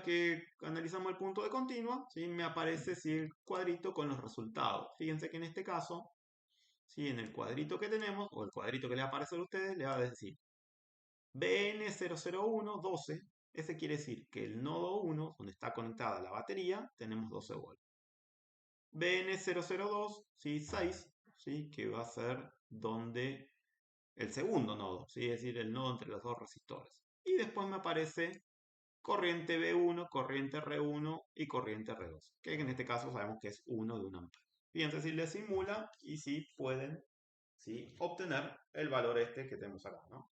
que analizamos el punto de continua, ¿sí? Me aparece ¿sí? el cuadrito con los resultados. Fíjense que en este caso, ¿sí? En el cuadrito que tenemos, o el cuadrito que le va a aparecer a ustedes, le va a decir BN00112. Ese quiere decir que el nodo 1, donde está conectada la batería, tenemos 12 volts. BN002, ¿sí? 6, ¿sí? Que va a ser donde el segundo nodo, ¿sí? Es decir, el nodo entre los dos resistores. Y después me aparece corriente B1, corriente R1 y corriente R2, que en este caso sabemos que es 1 de 1 ampere. Fíjense si le simula y si pueden ¿sí? obtener el valor este que tenemos acá, ¿no?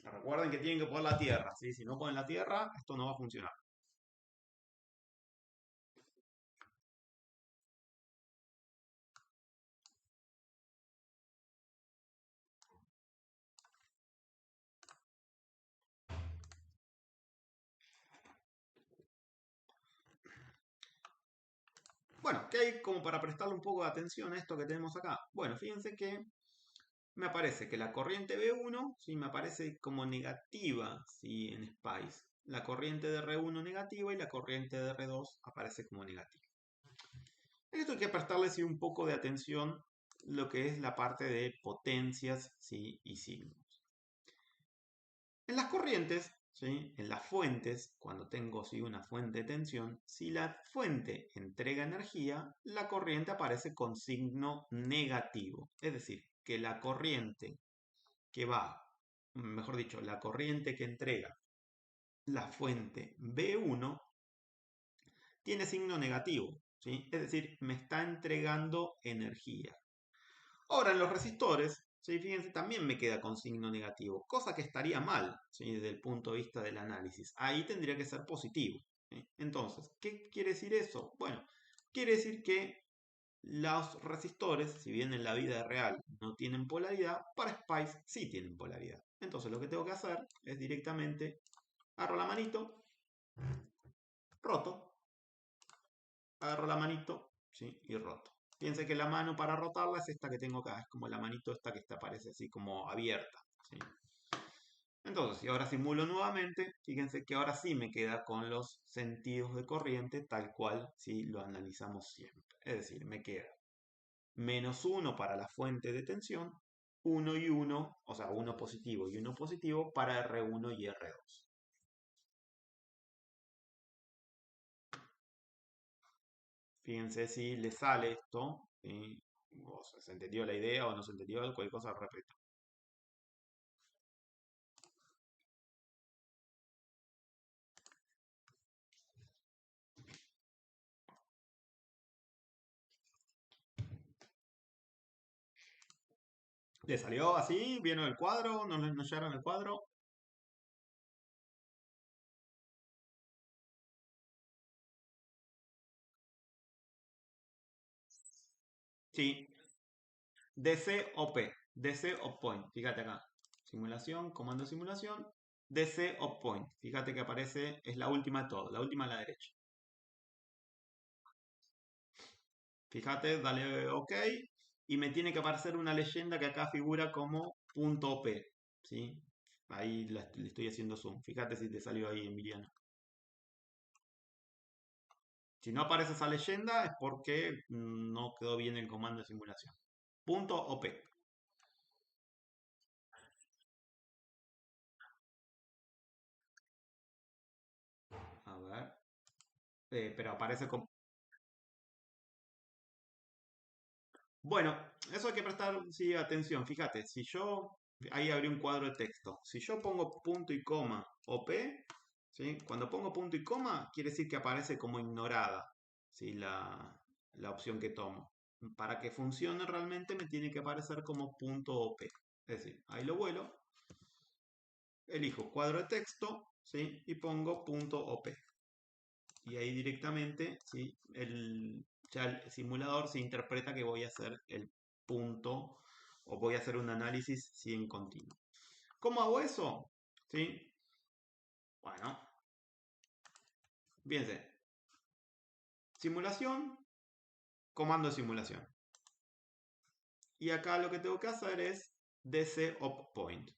Recuerden que tienen que poner la tierra, ¿sí? Si no ponen la tierra, esto no va a funcionar. Bueno, ¿qué hay como para prestarle un poco de atención a esto que tenemos acá? Bueno, fíjense que me aparece que la corriente B1, ¿sí? Me aparece como negativa, ¿sí? En Spice. La corriente de R1 negativa y la corriente de R2 aparece como negativa. En esto hay que prestarle ¿sí? un poco de atención lo que es la parte de potencias ¿sí? y signos. En las corrientes, ¿sí? En las fuentes, cuando tengo ¿sí? una fuente de tensión, si la fuente entrega energía, la corriente aparece con signo negativo. Es decir, que la corriente que va, mejor dicho, la corriente que entrega la fuente B1 tiene signo negativo, ¿sí? Es decir, me está entregando energía. Ahora, en los resistores, ¿sí? Fíjense, también me queda con signo negativo, cosa que estaría mal, ¿sí? Desde el punto de vista del análisis. Ahí tendría que ser positivo, ¿sí? Entonces, ¿qué quiere decir eso? Bueno, quiere decir que los resistores, si bien en la vida real no tienen polaridad, para Spice sí tienen polaridad. Entonces lo que tengo que hacer es directamente agarro la manito, roto, agarro la manito, ¿sí? Y roto. Fíjense que la mano para rotarla es esta que tengo acá, es como la manito esta que está, parece así como abierta, ¿sí? Entonces, si ahora simulo nuevamente, fíjense que ahora sí me queda con los sentidos de corriente tal cual si lo analizamos siempre. Es decir, me queda menos 1 para la fuente de tensión, 1 y 1, o sea, 1 positivo y 1 positivo para R1 y R2. Fíjense si le sale esto, o sea, se entendió la idea o no se entendió, cualquier cosa repito. ¿Le salió así? ¿Vieron el cuadro? ¿No llegaron el cuadro? Sí, DC o P, DC o point, fíjate acá. Simulación, comando de simulación, DC o point. Fíjate que aparece, es la última de todo, la última a la derecha. Fíjate, dale OK. Y me tiene que aparecer una leyenda que acá figura como punto .p. ¿Sí? Ahí le estoy haciendo zoom. Fíjate si te salió ahí, Emiliano. Si no aparece esa leyenda es porque no quedó bien el comando de simulación. Punto .op. A ver. Pero aparece con... Bueno, eso hay que prestar sí, atención. Fíjate, si yo... Ahí abrí un cuadro de texto. Si yo pongo punto y coma OP, ¿sí? Cuando pongo punto y coma, quiere decir que aparece como ignorada, ¿sí? La opción que tomo. Para que funcione realmente me tiene que aparecer como punto OP. Es decir, ahí lo vuelo, elijo cuadro de texto, ¿sí? Y pongo punto OP. Y ahí directamente, ¿sí? Ya el simulador se interpreta que voy a hacer el punto o voy a hacer un análisis ¿sí? En continuo. ¿Cómo hago eso? ¿Sí? Bueno, fíjense. Simulación, comando de simulación. Y acá lo que tengo que hacer es DC op point.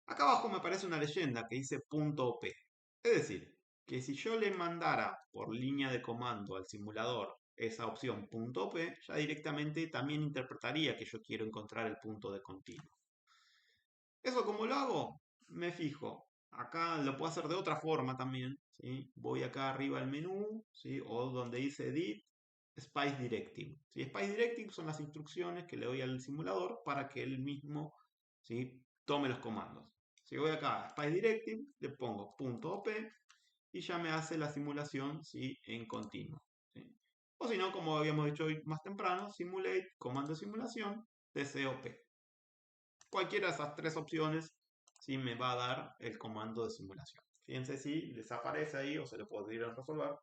Acá abajo me aparece una leyenda que dice punto .op. Es decir, que si yo le mandara por línea de comando al simulador esa opción .p, ya directamente también interpretaría que yo quiero encontrar el punto de continuo. ¿Eso cómo lo hago? Me fijo. Acá lo puedo hacer de otra forma también, ¿sí? Voy acá arriba al menú, ¿sí? O donde dice Edit, Spice Directive. ¿Sí? Spice Directive son las instrucciones que le doy al simulador para que él mismo, ¿sí? Tome los comandos. Si voy acá a Spice Directive, le pongo .op y ya me hace la simulación, ¿sí? En continuo. ¿Sí? O si no, como habíamos dicho hoy más temprano, Simulate, comando de simulación, TCOP. Cualquiera de esas tres opciones sí me va a dar el comando de simulación. Fíjense si les aparece ahí o se lo podrían resolver.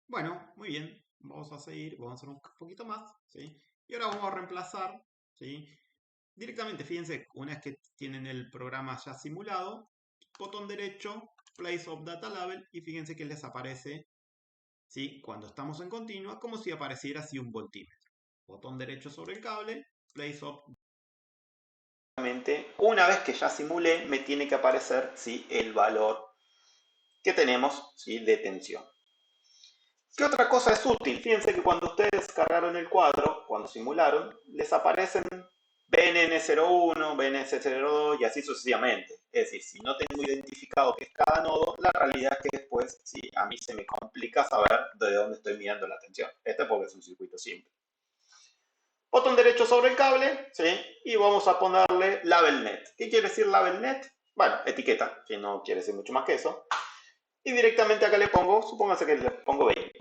Bueno, muy bien. Vamos a seguir, vamos a hacer un poquito más, ¿sí? Y ahora vamos a reemplazar, ¿sí? Directamente, fíjense, una vez que tienen el programa ya simulado, botón derecho, Place of Data Label, y fíjense que les aparece, ¿sí? Cuando estamos en continua, como si apareciera así un voltímetro. Botón derecho sobre el cable, Place of. Una vez que ya simulé, me tiene que aparecer, ¿sí? El valor que tenemos, ¿sí? De tensión. ¿Qué otra cosa es útil? Fíjense que cuando ustedes cargaron el cuadro, cuando simularon, les aparecen BNN01, BNS02 y así sucesivamente. Es decir, si no tengo identificado qué es cada nodo, la realidad es que después, sí, a mí se me complica saber de dónde estoy midiendo la tensión. Este porque es un circuito simple. Botón derecho sobre el cable, ¿sí? Y vamos a ponerle labelnet. ¿Qué quiere decir labelnet? Bueno, etiqueta, que no quiere decir mucho más que eso. Y directamente acá le pongo, supónganse que le pongo 20.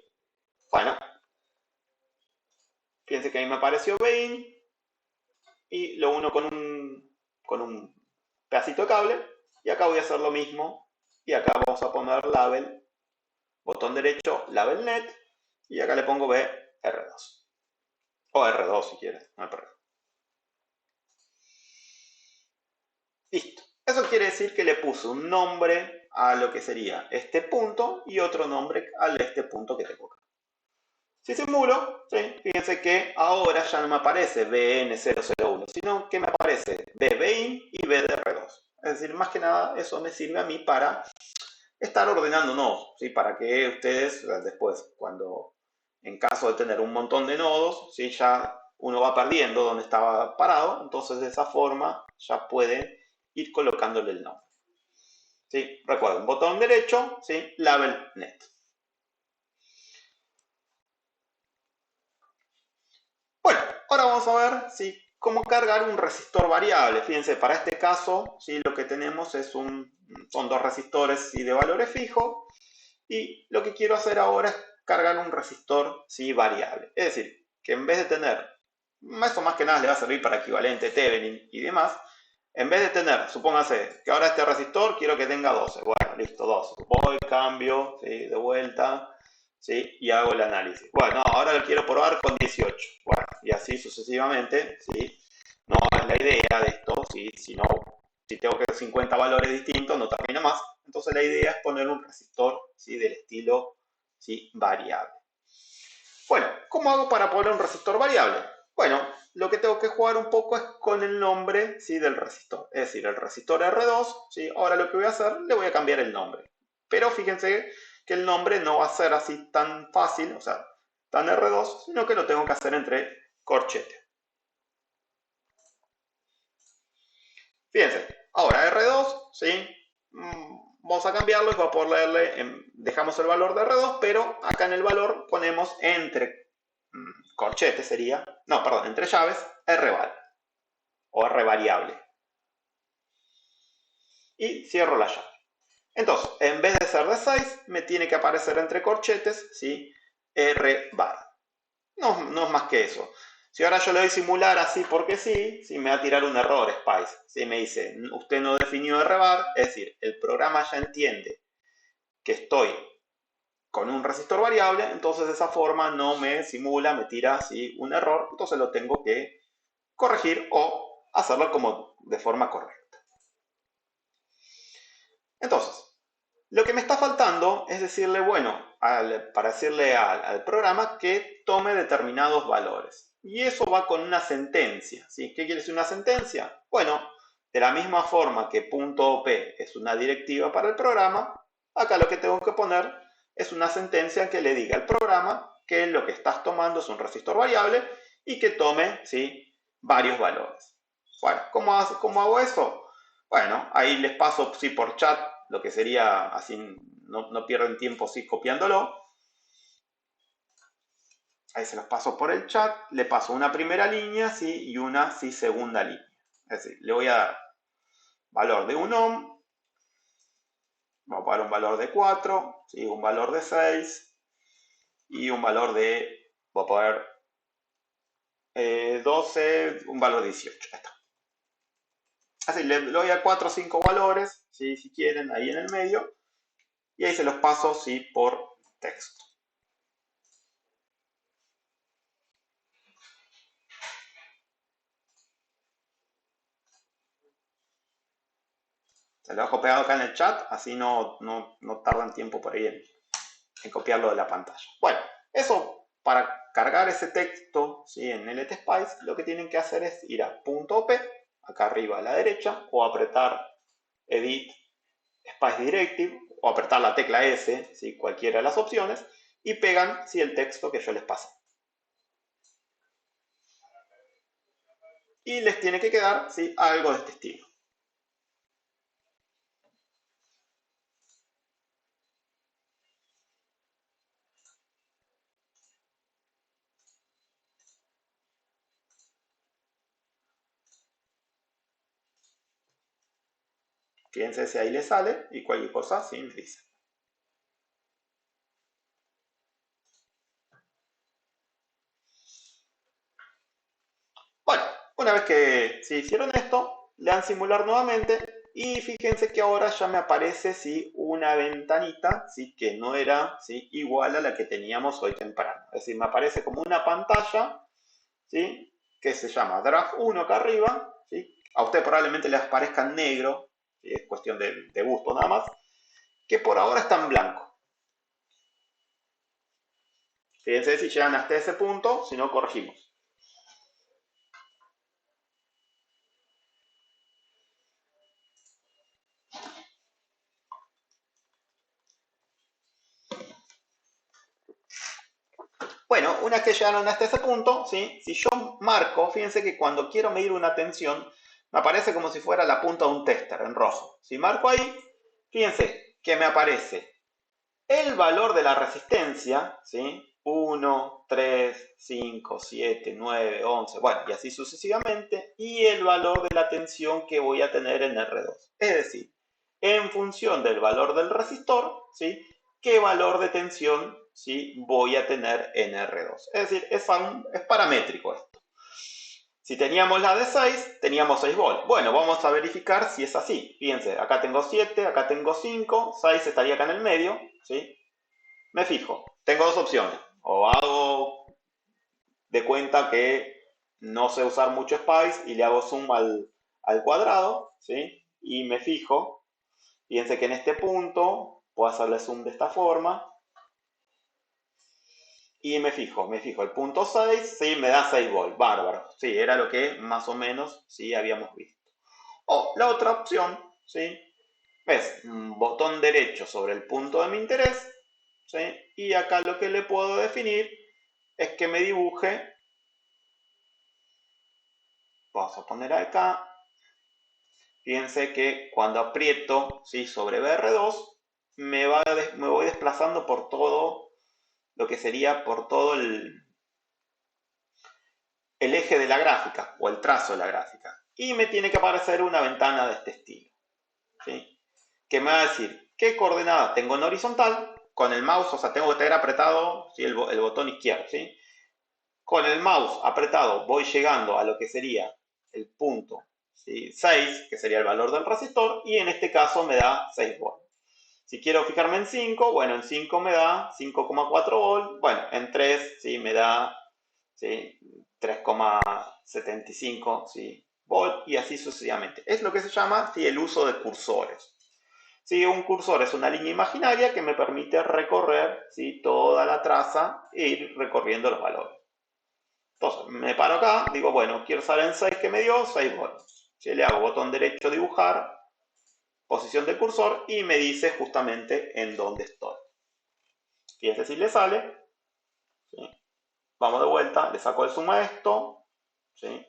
Bueno, fíjense que ahí me apareció 20 y lo uno con un pedacito de cable. Y acá voy a hacer lo mismo. Y acá vamos a poner label, botón derecho, labelnet. Y acá le pongo BR2. O R2 si quieres, no hay problema. Listo. Eso quiere decir que le puse un nombre a lo que sería este punto y otro nombre a este punto que tengo acá. Si simulo, ¿sí? Fíjense que ahora ya no me aparece BN001, sino que me aparece BBIN y BDR2. Es decir, más que nada eso me sirve a mí para estar ordenando nodos, ¿sí? Para que ustedes después, cuando en caso de tener un montón de nodos, ¿sí? Ya uno va perdiendo donde estaba parado, entonces de esa forma ya pueden ir colocándole el nombre. ¿Sí? Recuerden, botón derecho, ¿sí? Label net. Bueno, ahora vamos a ver ¿sí? Cómo cargar un resistor variable. Fíjense, para este caso, ¿sí? Lo que tenemos son dos resistores ¿sí? De valores fijos. Y lo que quiero hacer ahora es cargar un resistor ¿sí? Variable. Es decir, que en vez de tener, eso más que nada le va a servir para equivalente, Thevenin y demás, En vez de tener, supóngase que ahora este resistor quiero que tenga 12. Bueno, listo, 12. Voy, cambio, ¿sí? De vuelta, ¿sí? Y hago el análisis. Bueno, ahora lo quiero probar con 18. Bueno, y así sucesivamente, ¿sí? No es la idea de esto, ¿sí? Si no, si tengo que 50 valores distintos, no termina más. Entonces la idea es poner un resistor, ¿sí? Del estilo, ¿sí? Variable. Bueno, ¿cómo hago para poner un resistor variable? Bueno, lo que tengo que jugar un poco es con el nombre, ¿sí? Del resistor. Es decir, el resistor R2, ¿sí? Ahora lo que voy a hacer, le voy a cambiar el nombre. Pero fíjense que el nombre no va a ser así tan fácil, o sea, tan R2, sino que lo tengo que hacer entre corchetes. Fíjense, ahora R2, ¿sí? Vamos a cambiarlo y voy a ponerle, dejamos el valor de R2, pero acá en el valor ponemos entre corchetes sería, no, perdón, entre llaves, Rval o R variable. Y cierro la llave. Entonces, en vez de ser de 6, me tiene que aparecer entre corchetes, ¿sí? R bar. No es más que eso. Si ahora yo le doy simular así porque sí, me va a tirar un error Spice. Si me dice, usted no definió R bar, es decir, el programa ya entiende que estoy con un resistor variable, entonces de esa forma no me simula, me tira así un error, entonces lo tengo que corregir o hacerlo como de forma correcta. Entonces, lo que me está faltando es decirle, bueno, para decirle al programa que tome determinados valores. Y eso va con una sentencia, ¿sí? ¿Qué quiere decir una sentencia? Bueno, de la misma forma que .op es una directiva para el programa, acá lo que tengo que poner es una sentencia que le diga al programa que lo que estás tomando es un resistor variable y que tome, ¿sí? Varios valores. Bueno, ¿cómo hago eso? Bueno, ahí les paso, sí, por chat lo que sería, así no pierden tiempo sí, copiándolo. Ahí se los paso por el chat, le paso una primera línea sí, y una sí, segunda línea. Es decir, le voy a dar valor de 1 ohm, vamos a poner un valor de 4, ¿sí? Un valor de 6 y un valor de, voy a poner 12, un valor de 18. Ya está. Así, le doy a 4 o 5 valores, ¿sí? Si quieren, ahí en el medio, y ahí se los paso sí, por texto. Se lo dejo pegado acá en el chat, así no tardan tiempo por ahí en copiarlo de la pantalla. Bueno, eso para cargar ese texto ¿sí? En LTSpice, lo que tienen que hacer es ir a .op, acá arriba a la derecha, o apretar Edit Spice Directive, o apretar la tecla S, ¿sí? Cualquiera de las opciones, y pegan ¿sí? El texto que yo les pasé. Y les tiene que quedar ¿sí? Algo de este estilo. Fíjense si ahí les sale y cualquier cosa sí me dice. Bueno, una vez que se hicieron esto, le dan simular nuevamente y fíjense que ahora ya me aparece ¿sí? Una ventanita ¿sí? Que no era ¿sí? Igual a la que teníamos hoy temprano. Es decir, me aparece como una pantalla ¿sí? Que se llama Draft 1 acá arriba. ¿sí? A usted probablemente les aparezca en negro, ¿sí? Es cuestión de gusto nada más, que por ahora está en blanco. Fíjense si llegan hasta ese punto, si no corregimos. Bueno, una vez que llegaron hasta ese punto, ¿sí? Si yo marco, fíjense que cuando quiero medir una tensión, me aparece como si fuera la punta de un tester en rojo. Si marco ahí, fíjense que me aparece el valor de la resistencia, ¿sí? 1, 3, 5, 7, 9, 11, bueno, y así sucesivamente, y el valor de la tensión que voy a tener en R2. Es decir, en función del valor del resistor, ¿sí? ¿Qué valor de tensión ¿sí? Voy a tener en R2? Es decir, es paramétrico esto. Si teníamos la de 6, teníamos 6 volts. Bueno, vamos a verificar si es así. Fíjense, acá tengo 7, acá tengo 5, 6 estaría acá en el medio, ¿sí? Me fijo, tengo dos opciones. O hago de cuenta que no sé usar mucho Spice y le hago zoom al cuadrado, ¿sí? Y me fijo. Fíjense que en este punto puedo hacerle zoom de esta forma. Y me fijo, el punto 6, sí, me da 6 volts, bárbaro. Sí, era lo que más o menos sí habíamos visto. O la otra opción, ¿sí? Es un botón derecho sobre el punto de mi interés, ¿sí? Y acá lo que le puedo definir es que me dibuje, vamos a poner acá, fíjense que cuando aprieto, ¿sí? Sobre BR2, me voy desplazando por todo lo que sería por todo el eje de la gráfica o el trazo de la gráfica. Y me tiene que aparecer una ventana de este estilo, ¿sí? Que me va a decir qué coordenada tengo en horizontal con el mouse, o sea, tengo que tener apretado, ¿sí? el botón izquierdo, ¿sí? Con el mouse apretado voy llegando a lo que sería el punto, ¿sí? 6, que sería el valor del resistor, y en este caso me da 6 volts. Si quiero fijarme en 5, bueno, en 5 me da 5,4 volts, bueno, en 3, ¿sí? Me da, ¿sí? 3,75, ¿sí? Volt, y así sucesivamente. Es lo que se llama, ¿sí? El uso de cursores. ¿Sí? Un cursor es una línea imaginaria que me permite recorrer, ¿sí? Toda la traza e ir recorriendo los valores. Entonces, me paro acá, digo, bueno, quiero usar en 6 que me dio, 6 volts. ¿Sí? Le hago botón derecho, dibujar, posición del cursor, y me dice justamente en dónde estoy. Fíjense si le sale. ¿Sí? Vamos de vuelta, le saco el zoom a esto, ¿sí?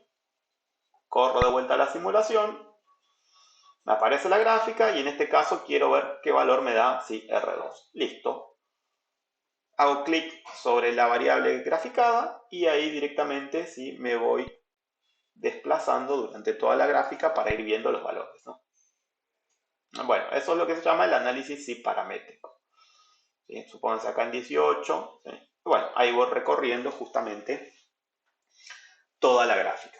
Corro de vuelta a la simulación, me aparece la gráfica y en este caso quiero ver qué valor me da, sí, R2. Listo. Hago clic sobre la variable graficada y ahí directamente, sí, me voy desplazando durante toda la gráfica para ir viendo los valores, ¿no? Bueno, eso es lo que se llama el análisis sí paramétrico. ¿Sí? Supónganse acá en 18. ¿Sí? Bueno, ahí voy recorriendo justamente toda la gráfica.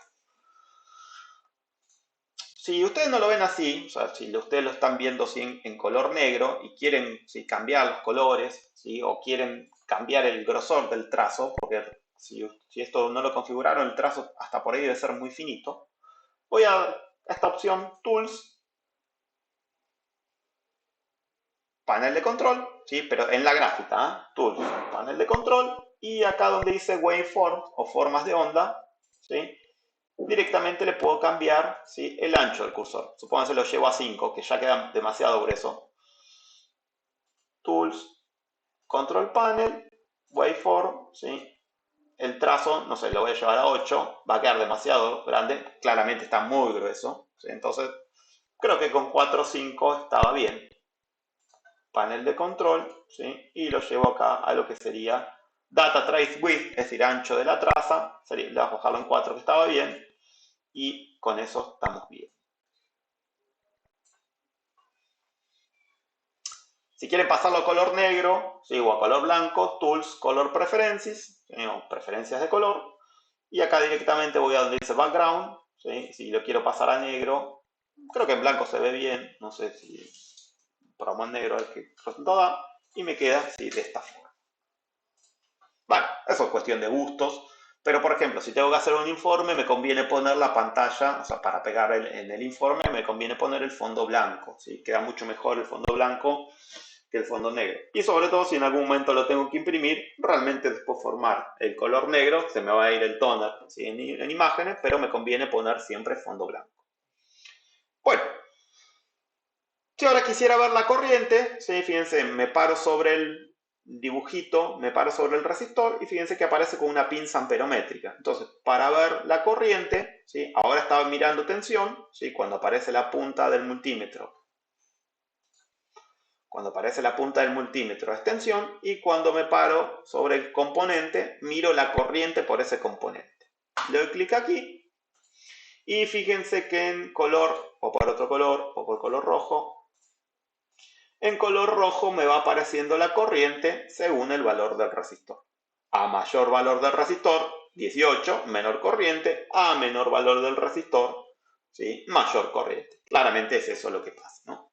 Si ustedes no lo ven así, o sea, si ustedes lo están viendo ¿sí? en color negro y quieren ¿sí? cambiar los colores, ¿sí? O quieren cambiar el grosor del trazo, porque si esto no lo configuraron, el trazo hasta por ahí debe ser muy finito, voy a esta opción Tools, panel de control, ¿sí? Pero en la gráfica, ¿eh? Tools, panel de control, y acá donde dice Waveform o formas de onda, ¿sí? Directamente le puedo cambiar, ¿sí? El ancho del cursor. Supónganse lo llevo a 5, que ya queda demasiado grueso. Tools, Control Panel, Waveform, ¿sí? El trazo, no sé, lo voy a llevar a 8, va a quedar demasiado grande, claramente está muy grueso, ¿sí? Entonces creo que con 4 o 5 estaba bien. Panel de control, ¿sí? Y lo llevo acá a lo que sería Data Trace Width, es decir, ancho de la traza, sería, le voy a bajarlo en 4 que estaba bien, y con eso estamos bien. Si quieren pasarlo a color negro, ¿sí? O a color blanco, Tools, Color Preferences, ¿sí? O preferencias de color, y acá directamente voy a donde dice Background, ¿sí? Si lo quiero pasar a negro, creo que en blanco se ve bien, no sé si probamos en negro a ver qué resultado da, y me queda así de esta forma. Bueno, eso es cuestión de gustos, pero por ejemplo, si tengo que hacer un informe, me conviene poner la pantalla, o sea, para pegar en el informe, me conviene poner el fondo blanco, ¿sí? Queda mucho mejor el fondo blanco que el fondo negro. Y sobre todo, si en algún momento lo tengo que imprimir, realmente después formar el color negro, se me va a ir el toner, ¿sí? en imágenes, pero me conviene poner siempre fondo blanco. Bueno, si ahora quisiera ver la corriente, ¿sí? Fíjense, me paro sobre el dibujito, me paro sobre el resistor y fíjense que aparece con una pinza amperométrica. Entonces, para ver la corriente, ¿sí? Ahora estaba mirando tensión, ¿sí? Cuando aparece la punta del multímetro. Cuando aparece la punta del multímetro es tensión, y cuando me paro sobre el componente, miro la corriente por ese componente. Le doy clic aquí y fíjense que en color, o por otro color, o por color rojo, en color rojo me va apareciendo la corriente según el valor del resistor. A mayor valor del resistor, 18, menor corriente, a menor valor del resistor, ¿sí? Mayor corriente. Claramente es eso lo que pasa, ¿no?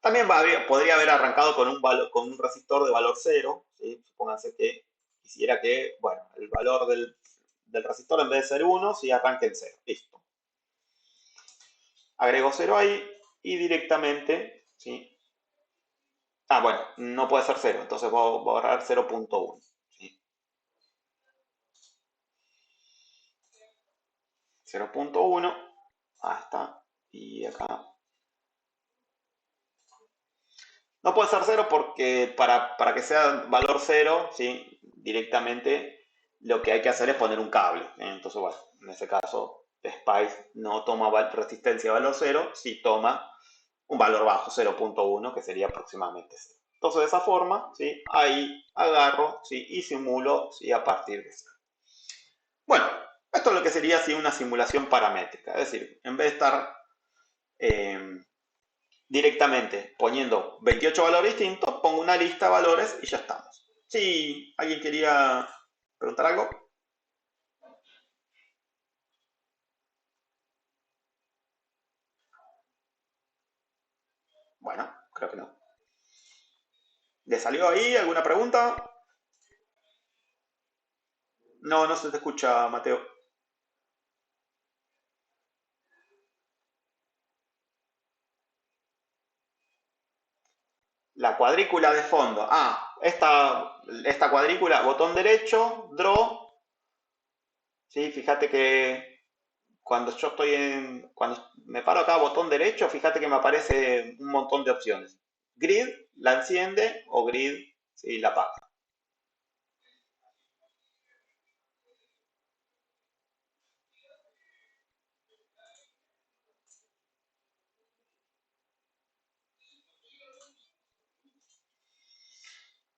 También podría haber arrancado con con un resistor de valor 0, ¿sí? Supónganse que quisiera que, bueno, el valor del resistor en vez de ser 1, sí arranque en 0. Listo. Agrego 0 ahí y directamente, ¿sí? Ah, bueno, no puede ser 0, entonces voy a borrar 0.1. ¿Sí? 0.1, ahí está, y acá. No puede ser 0 porque para que sea valor 0, ¿sí? Directamente lo que hay que hacer es poner un cable. Entonces, bueno, en ese caso, Spice no toma resistencia valor 0, sí toma un valor bajo, 0.1, que sería aproximadamente 0. Entonces, de esa forma, ¿sí? Ahí agarro, ¿sí? Y simulo, ¿sí? A partir de 0. Bueno, esto es lo que sería ¿sí? Una simulación paramétrica. Es decir, en vez de estar directamente poniendo 28 valores distintos, pongo una lista de valores y ya estamos. Si alguien quería preguntar algo. Bueno, creo que no. ¿Le salió ahí alguna pregunta? No, no se te escucha, Mateo. La cuadrícula de fondo. Ah, esta cuadrícula, botón derecho, draw. Sí, fíjate que cuando me paro acá, botón derecho, fíjate que me aparece un montón de opciones. Grid la enciende o grid sí, la apaga.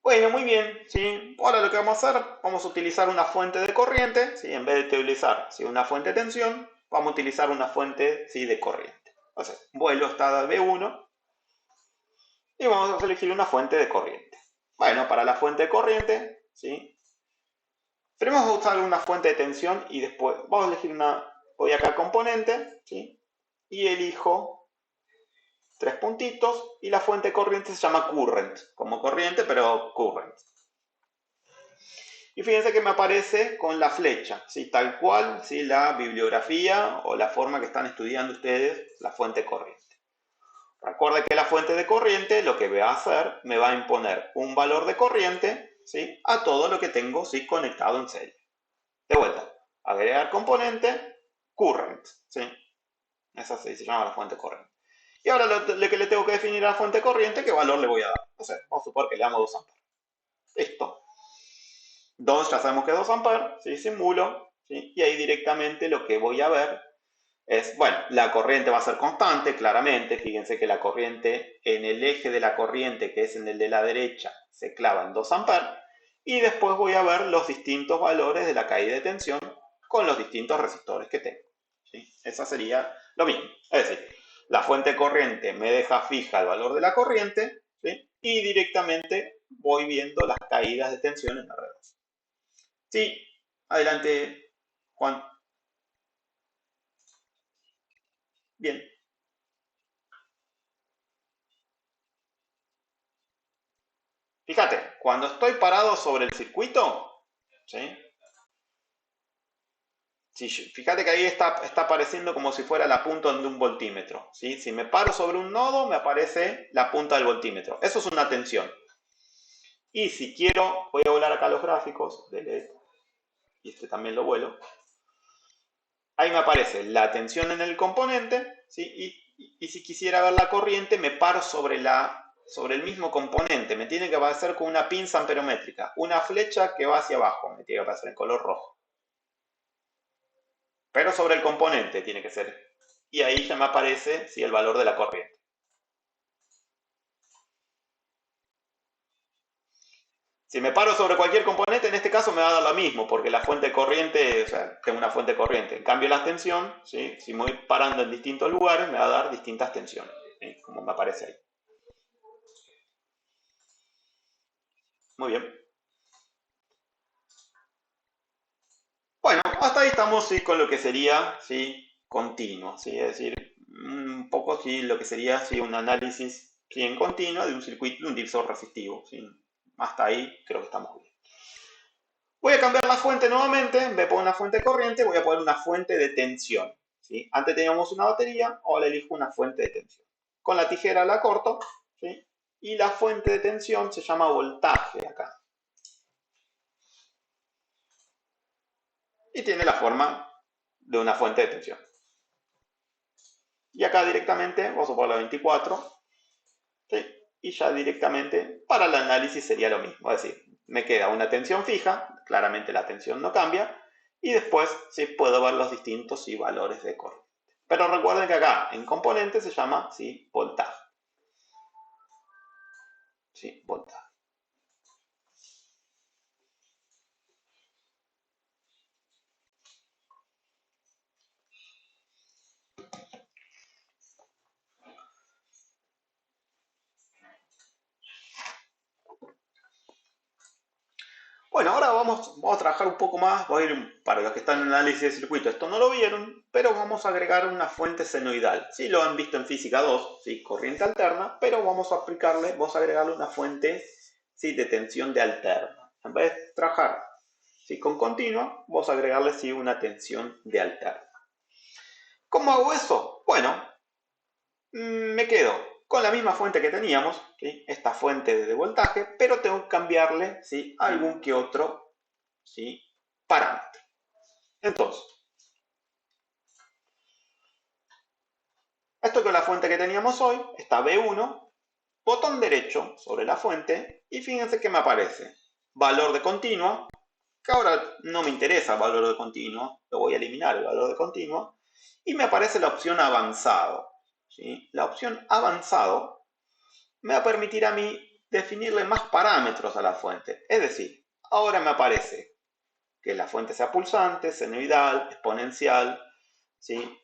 Bueno, muy bien, ¿sí? Ahora lo que vamos a hacer, vamos a utilizar una fuente de corriente, ¿sí? En vez de utilizar ¿sí? Una fuente de tensión, vamos a utilizar una fuente ¿sí? De corriente. O sea, vuelo está B1 y vamos a elegir una fuente de corriente. Bueno, para la fuente de corriente, ¿sí? Primero vamos a usar una fuente de tensión y después vamos a elegir voy acá a componente, ¿sí? Y elijo tres puntitos y la fuente de corriente se llama current, como corriente, pero current. Y fíjense que me aparece con la flecha, ¿sí? Tal cual, ¿sí? La bibliografía o la forma que están estudiando ustedes la fuente de corriente. Recuerda que la fuente de corriente lo que va a hacer, me va a imponer un valor de corriente, ¿sí? A todo lo que tengo ¿sí? Conectado en serie. De vuelta, agregar componente, current, ¿sí? Esa se llama la fuente de corriente. Y ahora lo que le tengo que definir a la fuente de corriente, ¿qué valor le voy a dar? O sea, vamos a suponer que le damos 2 amperes. Listo. 2, ya sabemos que es 2 amperes, ¿sí? Simulo, ¿sí? Y ahí directamente lo que voy a ver es, bueno, la corriente va a ser constante, claramente. Fíjense que la corriente en el eje de la corriente, que es en el de la derecha, se clava en 2 amperes. Y después voy a ver los distintos valores de la caída de tensión con los distintos resistores que tengo. ¿Sí? Esa sería lo mismo. Es decir, la fuente corriente me deja fija el valor de la corriente, ¿sí? Y directamente voy viendo las caídas de tensión en la red. Sí, adelante, Juan. Bien. Fíjate, cuando estoy parado sobre el circuito, ¿sí? Fíjate que ahí está apareciendo como si fuera la punta de un voltímetro. ¿Sí? Si me paro sobre un nodo, me aparece la punta del voltímetro. Eso es una tensión. Y si quiero, voy a volar acá los gráficos de LED, y este también lo vuelo. Ahí me aparece la tensión en el componente, ¿sí? Y si quisiera ver la corriente, me paro sobre el mismo componente. Me tiene que aparecer con una pinza amperométrica, una flecha que va hacia abajo, me tiene que aparecer en color rojo. Pero sobre el componente tiene que ser. Y ahí ya me aparece ¿sí? El valor de la corriente. Si me paro sobre cualquier componente, en este caso me va a dar lo mismo, porque la fuente de corriente, o sea, tengo una fuente de corriente. En cambio, la tensión, ¿sí? Si me voy parando en distintos lugares, me va a dar distintas tensiones, ¿sí? Como me aparece ahí. Muy bien. Bueno, hasta ahí estamos sí, con lo que sería sí, continuo, ¿sí? Es decir, un poco sí, lo que sería sí, un análisis sí, en continuo de un circuito, de un divisor resistivo. ¿Sí? Hasta ahí creo que estamos bien. Voy a cambiar la fuente nuevamente, en vez de poner una fuente corriente, voy a poner una fuente de tensión. ¿Sí? Antes teníamos una batería, ahora elijo una fuente de tensión. Con la tijera la corto, ¿sí? Y la fuente de tensión se llama voltaje acá. Y tiene la forma de una fuente de tensión. Y acá directamente vamos a poner la 24, ¿sí? Y ya directamente para el análisis sería lo mismo. Es decir, me queda una tensión fija, claramente la tensión no cambia, y después sí puedo ver los distintos sí, valores de corriente. Pero recuerden que acá en componente se llama sí, voltaje. Sí, voltaje. Bueno, ahora vamos a trabajar un poco más, voy a ir, para los que están en análisis de circuito, esto no lo vieron, pero vamos a agregar una fuente senoidal. Sí, lo han visto en física 2, sí, corriente alterna, pero vamos a aplicarle, vamos a agregarle una fuente sí, de tensión de alterna. En vez de trabajar sí, con continua, vamos a agregarle sí, una tensión de alterna. ¿Cómo hago eso? Bueno, me quedo con la misma fuente que teníamos, ¿sí? Esta fuente de voltaje, pero tengo que cambiarle ¿sí? algún que otro ¿sí? parámetro. Entonces, esto que es la fuente que teníamos hoy, está B1, botón derecho sobre la fuente, y fíjense que me aparece valor de continua, que ahora no me interesa el valor de continua, lo voy a eliminar el valor de continua, y me aparece la opción avanzado. ¿Sí? La opción avanzado me va a permitir a mí definirle más parámetros a la fuente. Es decir, ahora me aparece que la fuente sea pulsante, senoidal, exponencial, ¿sí?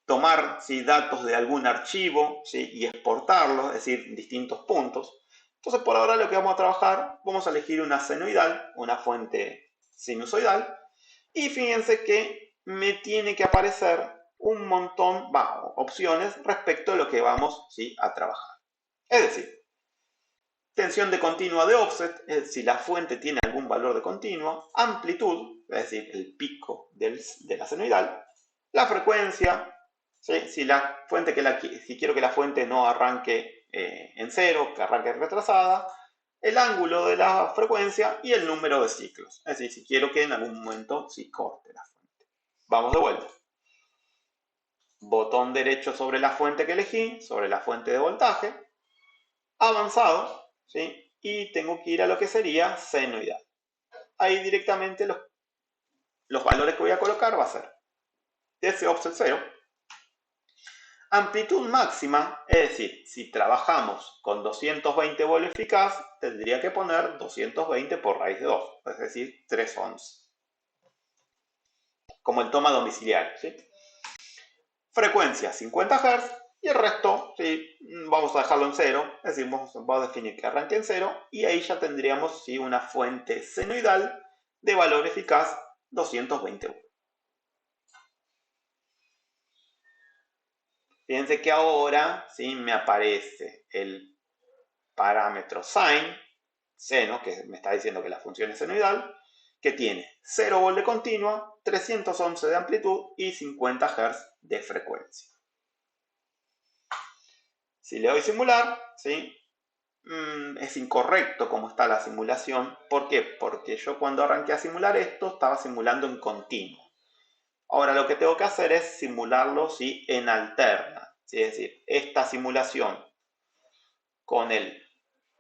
Tomar ¿sí? datos de algún archivo ¿sí? y exportarlos, es decir, distintos puntos. Entonces, por ahora lo que vamos a trabajar, vamos a elegir una senoidal, una fuente sinusoidal, y fíjense que me tiene que aparecer un montón, opciones respecto a lo que vamos ¿sí? a trabajar. Es decir, tensión de continua de offset, es decir, si la fuente tiene algún valor de continua, amplitud, es decir, el pico de la senoidal, la frecuencia, ¿sí? Si la fuente si quiero que la fuente no arranque en cero, que arranque retrasada, el ángulo de la frecuencia y el número de ciclos. Es decir, si quiero que en algún momento sí corte la fuente. Vamos de vuelta. Botón derecho sobre la fuente que elegí, sobre la fuente de voltaje, avanzado, ¿sí? Y tengo que ir a lo que sería senoidal. Ahí directamente los valores que voy a colocar va a ser ese offset 0. Amplitud máxima, es decir, si trabajamos con 220 volt eficaz, tendría que poner 220 por raíz de 2, es decir, 3 ohms. Como el toma domiciliario, ¿sí? Frecuencia 50 Hz y el resto, ¿sí? Vamos a dejarlo en 0, es decir, vamos a definir que arranque en 0 y ahí ya tendríamos ¿sí? una fuente senoidal de valor eficaz 220 volts. Fíjense que ahora ¿sí? me aparece el parámetro sine, seno, que me está diciendo que la función es senoidal, que tiene 0 volt de continua, 311 de amplitud y 50 Hz de frecuencia. Si le doy simular, ¿sí? Es incorrecto como está la simulación. ¿Por qué? Porque yo cuando arranqué a simular esto estaba simulando en continuo. Ahora lo que tengo que hacer es simularlo ¿sí? en alterna. ¿Sí? Es decir, esta simulación con el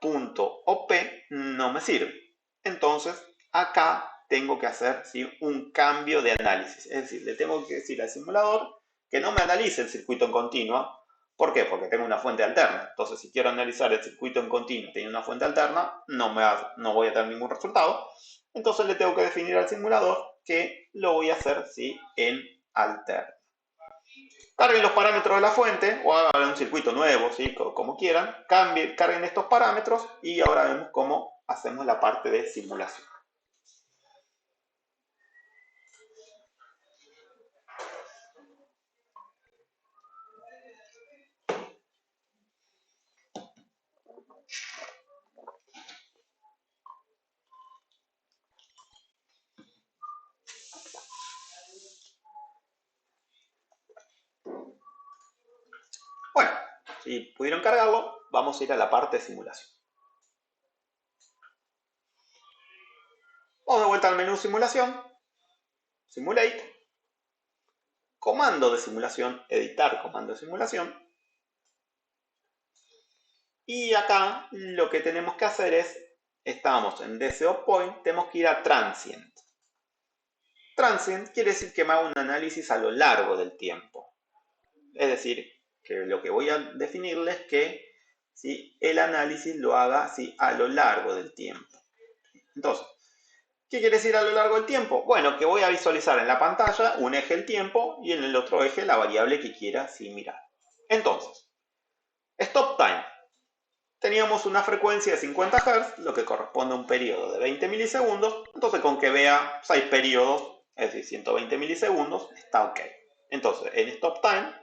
punto OP no me sirve. Entonces acá tengo que hacer ¿sí? un cambio de análisis. Es decir, le tengo que decir al simulador que no me analice el circuito en continuo. ¿Por qué? Porque tengo una fuente alterna. Entonces, si quiero analizar el circuito en continuo teniendo una fuente alterna, no voy a tener ningún resultado. Entonces, le tengo que definir al simulador que lo voy a hacer ¿sí? en alterna. Carguen los parámetros de la fuente o hagan un circuito nuevo, ¿sí? Como quieran. Carguen estos parámetros y ahora vemos cómo hacemos la parte de simulación. si pudieron cargarlo, vamos a ir a la parte de simulación. Vamos de vuelta al menú simulación, Simulate, comando de simulación, editar comando de simulación. Y acá lo que tenemos que hacer es, estamos en DCO Point, tenemos que ir a Transient. Transient quiere decir que me haga un análisis a lo largo del tiempo. Es decir, que lo que voy a definirles es que ¿sí? El análisis lo haga ¿sí? A lo largo del tiempo. Entonces, ¿qué quiere decir a lo largo del tiempo? Bueno, que voy a visualizar en la pantalla un eje el tiempo y en el otro eje la variable que quiera ¿sí? Mirar. Entonces, Stop Time. Teníamos una frecuencia de 50 Hz, lo que corresponde a un periodo de 20 milisegundos. Entonces, con que vea 6 periodos, es decir, 120 milisegundos, está ok. Entonces, en Stop Time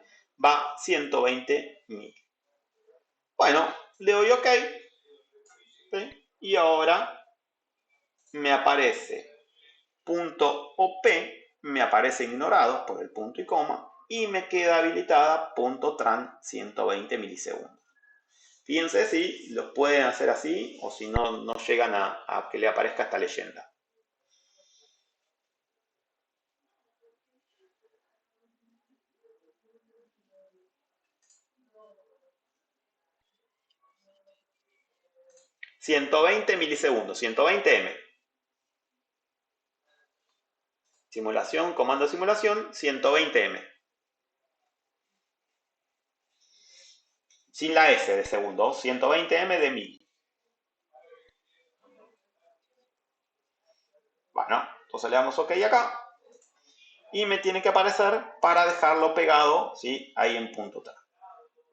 va 120 mil. Bueno, le doy OK. ¿Sí? Y ahora me aparece punto OP, me aparece ignorado por el punto y coma, y me queda habilitada punto tran 120 milisegundos. Fíjense si los pueden hacer así o si no, no llegan a que le aparezca esta leyenda. ...120 milisegundos, 120 M. Simulación, comando de simulación, 120 M. Sin la S de segundo, 120 M de 1000. Bueno, entonces le damos OK acá. Y me tiene que aparecer para dejarlo pegado, ¿sí? Ahí en punto T.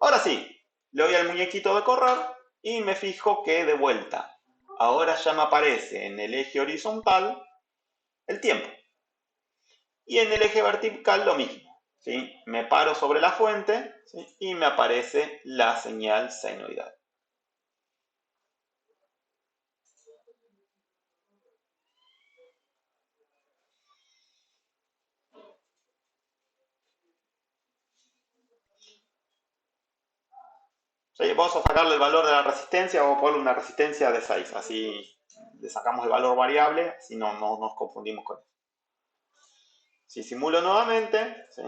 Ahora sí, le doy al muñequito de correr y me fijo que de vuelta. Ahora ya me aparece en el eje horizontal el tiempo. Y en el eje vertical lo mismo. ¿Sí? Me paro sobre la fuente ¿sí? Y me aparece la señal senoidal. ¿Sí? Vamos a sacarle el valor de la resistencia, vamos a ponerle una resistencia de 6, así le sacamos el valor variable, así no nos confundimos con eso. Si simulo nuevamente, ¿sí?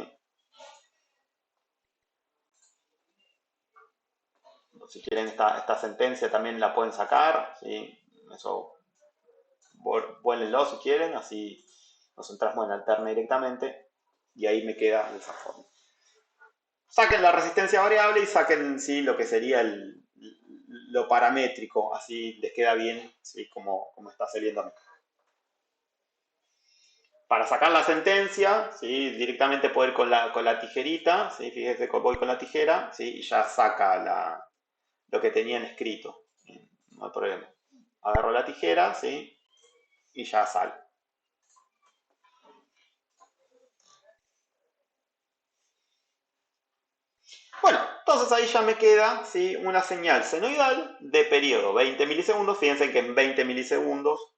Si quieren esta sentencia también la pueden sacar, ¿sí? Eso vuélenlo si quieren, así nos centramos en alterna directamente y ahí me queda de esa forma. Saquen la resistencia variable y saquen sí, lo que sería lo paramétrico, así les queda bien ¿sí? como está saliendo a mí. Para sacar la sentencia, ¿sí? Directamente puedo ir con la tijerita, ¿sí? Fíjense que voy con la tijera ¿sí? Y ya saca lo que tenían escrito. No hay problema. Agarro la tijera ¿sí? Y ya sale. Bueno, entonces ahí ya me queda ¿sí? Una señal senoidal de periodo 20 milisegundos. Fíjense que en 20 milisegundos,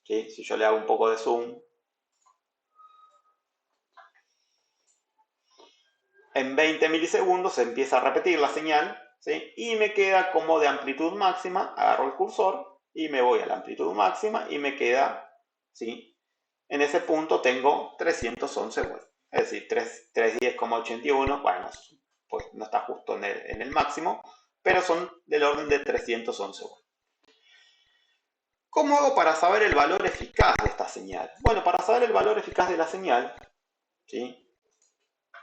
¿sí? Si yo le hago un poco de zoom, en 20 milisegundos se empieza a repetir la señal ¿sí? Y me queda como de amplitud máxima. Agarro el cursor y me voy a la amplitud máxima y me queda, ¿sí? En ese punto tengo 311 volts. Es decir, 310,81. Bueno, pues no está justo en el máximo, pero son del orden de 311 volts. ¿Cómo hago para saber el valor eficaz de esta señal? Bueno, para saber el valor eficaz de la señal, ¿sí?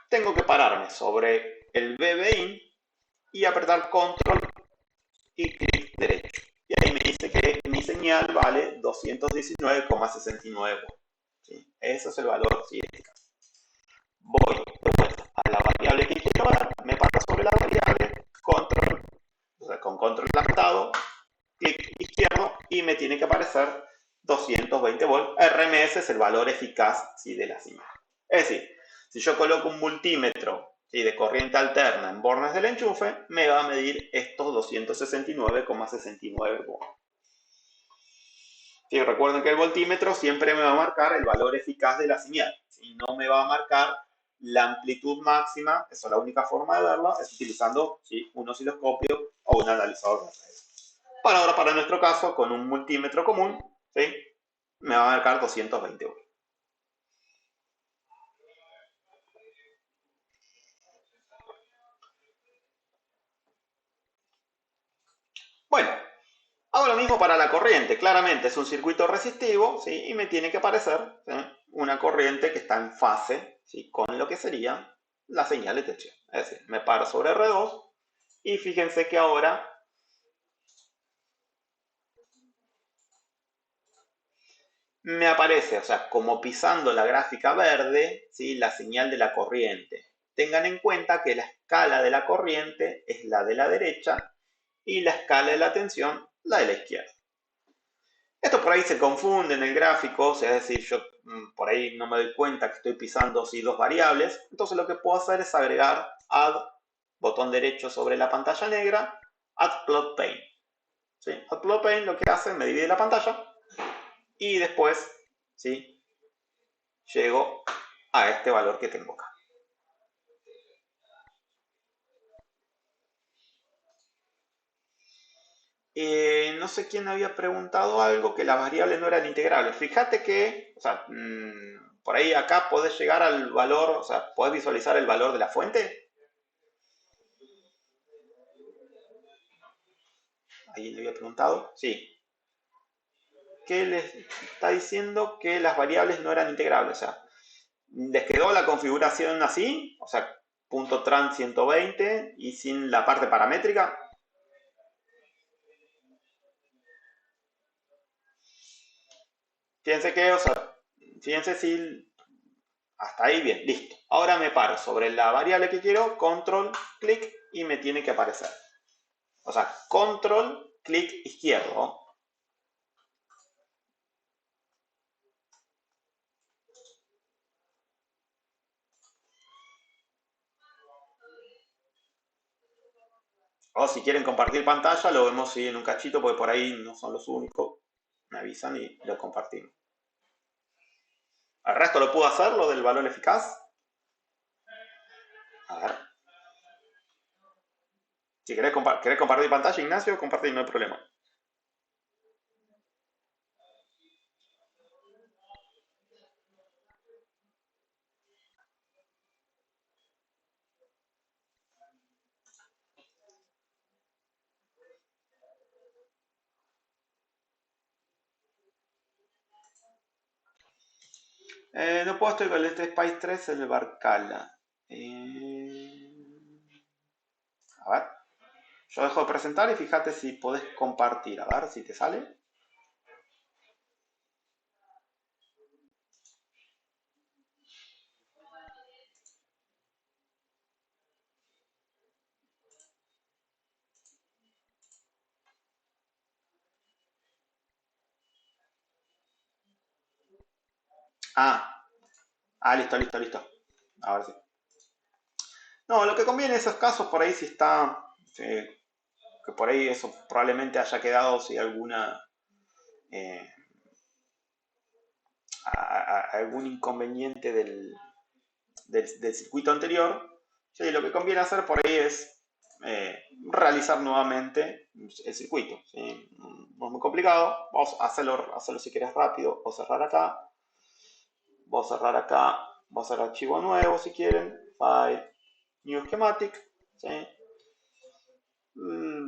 Tengo que pararme sobre el BBIN y apretar control y clic derecho. Y ahí me dice que mi señal vale 219,69 volts. ¿Sí? Ese es el valor sí, eficaz. Voy de vuelta a la variable que quiero ver, me paro sobre la variable, control, o sea, con control apretado, clic izquierdo y me tiene que aparecer 220 volts. RMS es el valor eficaz ¿sí? De la señal. Es decir, si yo coloco un multímetro ¿sí? De corriente alterna en bornes del enchufe, me va a medir estos 269,69 volts. Sí, recuerden que el voltímetro siempre me va a marcar el valor eficaz de la señal. ¿Sí? No me va a marcar la amplitud máxima, eso es la única forma de verla, es utilizando, ¿sí?, un osciloscopio o un analizador de redes. Ahora, para nuestro caso, con un multímetro común, ¿sí?, me va a marcar 220 ohms. Bueno, hago lo mismo para la corriente. Claramente es un circuito resistivo, ¿sí?, y me tiene que aparecer, ¿sí?, una corriente que está en fase, ¿sí?, con lo que sería la señal de tensión. Es decir, me paro sobre R2 y fíjense que ahora me aparece, o sea, como pisando la gráfica verde, ¿sí?, la señal de la corriente. Tengan en cuenta que la escala de la corriente es la de la derecha y la escala de la tensión la de la izquierda. Esto por ahí se confunde en el gráfico, o sea, es decir, yo por ahí no me doy cuenta que estoy pisando así dos variables, entonces lo que puedo hacer es agregar add, botón derecho sobre la pantalla negra, add plot pane. ¿Sí? Add plot pane lo que hace, me divide la pantalla y después, ¿sí?, llego a este valor que tengo acá. No sé quién había preguntado algo, que las variables no eran integrables. Fíjate que, o sea, por ahí acá podés llegar al valor, o sea, podés visualizar el valor de la fuente. ¿Alguien le había preguntado? Sí. ¿Qué les está diciendo? Que las variables no eran integrables. O sea, les quedó la configuración así, o sea, punto trans 120 y sin la parte paramétrica. Fíjense que, o sea, fíjense si hasta ahí bien, listo. Ahora me paro sobre la variable que quiero, control, clic y me tiene que aparecer. O sea, control, clic izquierdo. O si quieren compartir pantalla, lo vemos ¿sí?, en un cachito, porque por ahí no son los únicos. Me avisan y lo compartimos. ¿Al resto lo puedo hacer, lo del valor eficaz? A ver. Si querés compartir pantalla, Ignacio, compartir, no hay problema. No puedo, estoy con el Spice 3 en el Barcala. A ver. Yo dejo de presentar y fíjate si podés compartir. A ver si te sale. Listo, listo, listo. A ver si. No, lo que conviene en esos casos, por ahí si está, que por ahí eso probablemente haya quedado, si alguna, eh, algún inconveniente del circuito anterior, sí, lo que conviene hacer por ahí es realizar nuevamente el circuito. ¿Sí? No es muy complicado, vamos a hacerlo si quieres rápido, voy a cerrar acá, voy a cerrar acá, voy a hacer archivo nuevo si quieren, file, new schematic, ¿sí?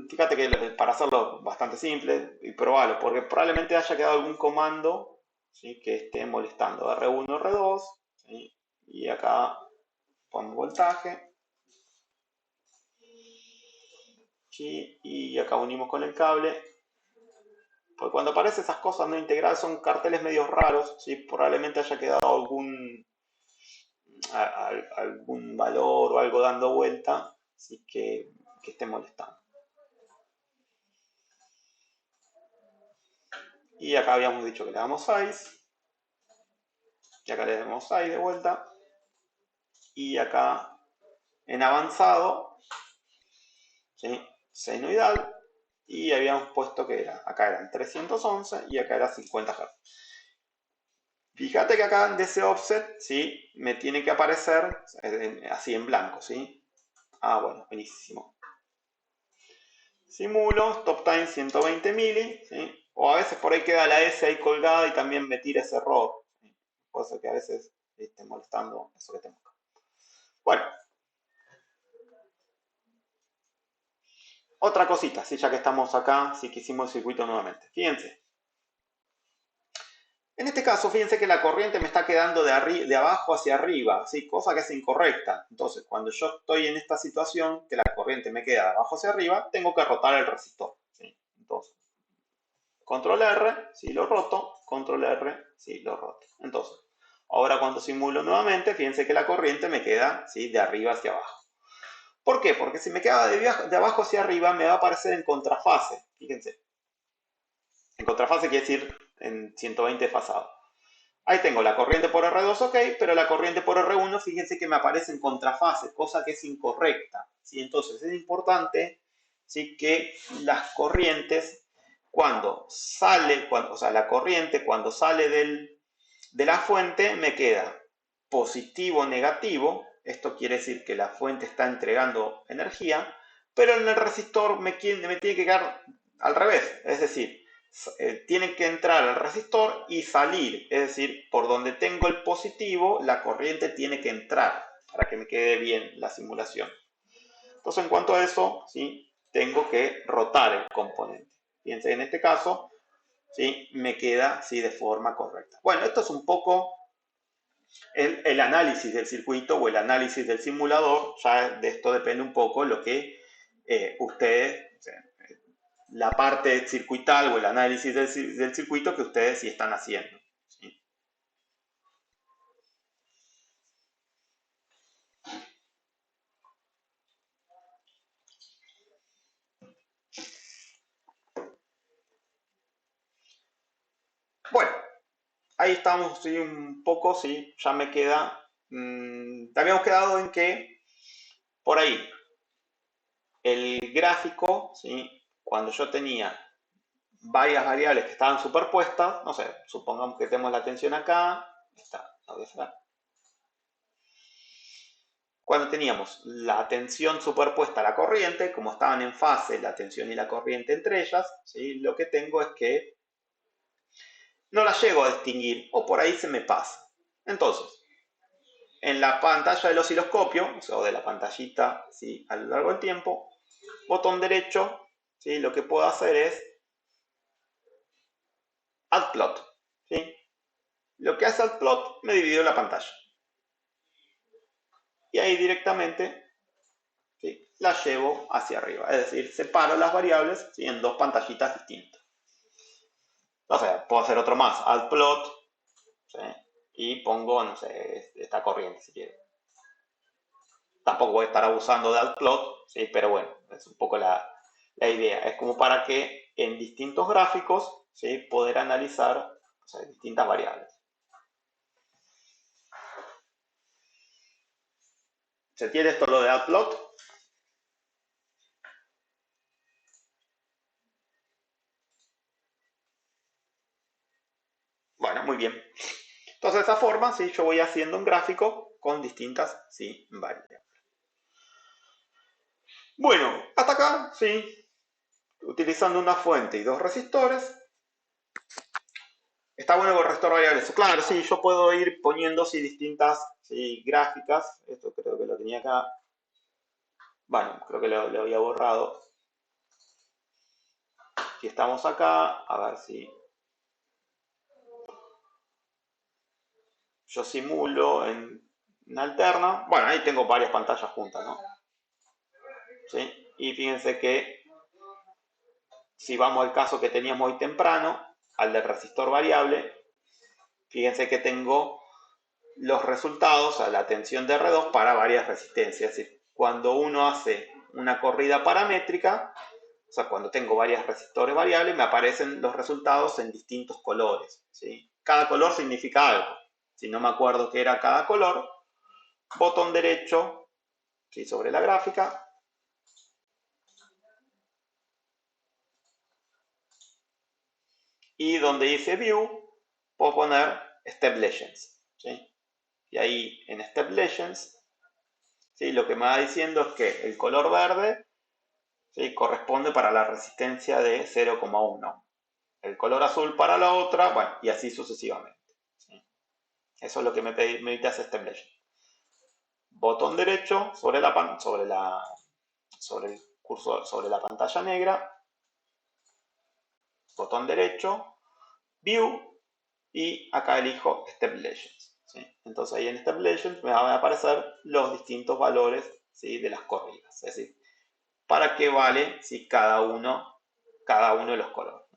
Fíjate que para hacerlo bastante simple y probarlo, porque probablemente haya quedado algún comando, ¿sí?, que esté molestando. R1, R2, ¿sí?, y acá pongo voltaje, ¿sí?, y acá unimos con el cable. Porque cuando aparecen esas cosas no integradas son carteles medio raros, ¿sí?, probablemente haya quedado algún valor o algo dando vuelta, ¿sí?, que esté molestando. Y acá habíamos dicho que le damos size. Y acá le damos size de vuelta. Y acá en avanzado, ¿sí?, senoidal. Y habíamos puesto que era, acá eran 311 y acá era 50 Hz. Fíjate que acá en ese offset, ¿sí? Me tiene que aparecer así en blanco, ¿sí? Ah, bueno, buenísimo. Simulo, stop time 120 mili, ¿sí? O a veces por ahí queda la S ahí colgada y también me tira ese error, ¿sí? Puede ser que a veces esté molestando eso que tengo acá. Bueno, otra cosita, ¿sí? Ya que estamos acá, sí que hicimos el circuito nuevamente. Fíjense. En este caso, fíjense que la corriente me está quedando de abajo hacia arriba, ¿sí? Cosa que es incorrecta. Entonces, cuando yo estoy en esta situación, que la corriente me queda de abajo hacia arriba, tengo que rotar el resistor, ¿sí? Entonces, control R, si lo roto, control R, si lo roto. Entonces, ahora cuando simulo nuevamente, fíjense que la corriente me queda, ¿sí? De arriba hacia abajo. ¿Por qué? Porque si me queda de abajo hacia arriba, me va a aparecer en contrafase, fíjense. En contrafase quiere decir en 120 desfasado. Ahí tengo la corriente por R2, ok, pero la corriente por R1, fíjense que me aparece en contrafase, cosa que es incorrecta, ¿sí? Entonces es importante, ¿sí? Que las corrientes, o sea, la corriente cuando sale de la fuente me queda positivo o negativo, esto quiere decir que la fuente está entregando energía, pero en el resistor me tiene que quedar al revés, es decir, tiene que entrar al resistor y salir, es decir, por donde tengo el positivo, la corriente tiene que entrar para que me quede bien la simulación. Entonces, en cuanto a eso, ¿sí? Tengo que rotar el componente. Fíjense, en este caso, ¿sí? Me queda, ¿sí? De forma correcta. Bueno, esto es un poco el análisis del circuito o el análisis del simulador. Ya de esto depende un poco lo que ustedes, o sea, la parte circuital o el análisis del circuito que ustedes sí están haciendo, ¿sí? Bueno, ahí estamos, sí, un poco, sí, ya me queda. Habíamos quedado en que por ahí el gráfico, ¿sí? Cuando yo tenía varias variables que estaban superpuestas, no sé, supongamos que tenemos la tensión acá, está, la voy a hacer. Cuando teníamos la tensión superpuesta a la corriente, como estaban en fase la tensión y la corriente entre ellas, ¿sí? Lo que tengo es que no la llego a distinguir o por ahí se me pasa. Entonces, en la pantalla del osciloscopio, o sea, de la pantallita, ¿sí? A lo largo del tiempo, botón derecho, ¿sí? Lo que puedo hacer es add plot, ¿sí? Lo que hace add plot me dividió la pantalla. Y ahí directamente, ¿sí? La llevo hacia arriba. Es decir, separo las variables, ¿sí? En dos pantallitas distintas. O sea, puedo hacer otro más, add plot, ¿sí? Y pongo, no sé, esta corriente si quiero. Tampoco voy a estar abusando de altplot, ¿sí? Pero bueno, es un poco la idea. Es como para que en distintos gráficos, ¿sí? Poder analizar, o sea, distintas variables. ¿Se entiende esto lo de altplot? Bueno, muy bien. Entonces de esa forma, ¿sí? Yo voy haciendo un gráfico con distintas, ¿sí? Variables. Bueno, hasta acá, ¿sí? Utilizando una fuente y dos resistores. Está bueno con resistor variable. Claro, sí, yo puedo ir poniendo sí, distintas sí, gráficas. Esto creo que lo tenía acá. Bueno, creo que lo había borrado. Si estamos acá, a ver si yo simulo en alterna. Bueno, ahí tengo varias pantallas juntas, ¿no? ¿Sí? Y fíjense que si vamos al caso que teníamos hoy temprano, al del resistor variable, fíjense que tengo los resultados a la tensión de R2 para varias resistencias. Es decir, cuando uno hace una corrida paramétrica, o sea, cuando tengo varios resistores variables, me aparecen los resultados en distintos colores, ¿sí? Cada color significa algo. Si no me acuerdo qué era cada color, botón derecho, ¿sí? Sobre la gráfica. Y donde dice View, puedo poner Step Legends, ¿sí? Y ahí en Step Legends, ¿sí? Lo que me va diciendo es que el color verde, ¿sí? Corresponde para la resistencia de 0,1. El color azul para la otra, bueno, y así sucesivamente, ¿sí? Eso es lo que me hace Step Legend. Botón derecho sobre sobre el cursor, sobre la pantalla negra, botón derecho, View, y acá elijo Step Legends, ¿sí? Entonces ahí en Step Legends me van a aparecer los distintos valores, ¿sí? De las corridas, es decir, para qué vale, ¿sí? cada uno de los colores.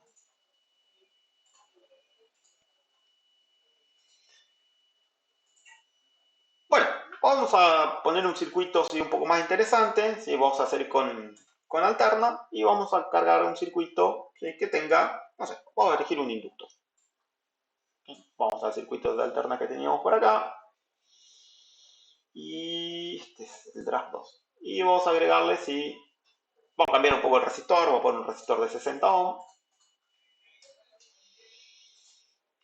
Bueno, vamos a poner un circuito, ¿sí? Un poco más interesante, ¿sí? Vamos a hacer con alterna y vamos a cargar un circuito, ¿sí? Que tenga, no sé, vamos a elegir un inductor. ¿Sí? Vamos al circuito de alterna que teníamos por acá. Y este es el draft 2. Y vamos a agregarle, ¿sí? Vamos a cambiar un poco el resistor, vamos a poner un resistor de 60 ohm.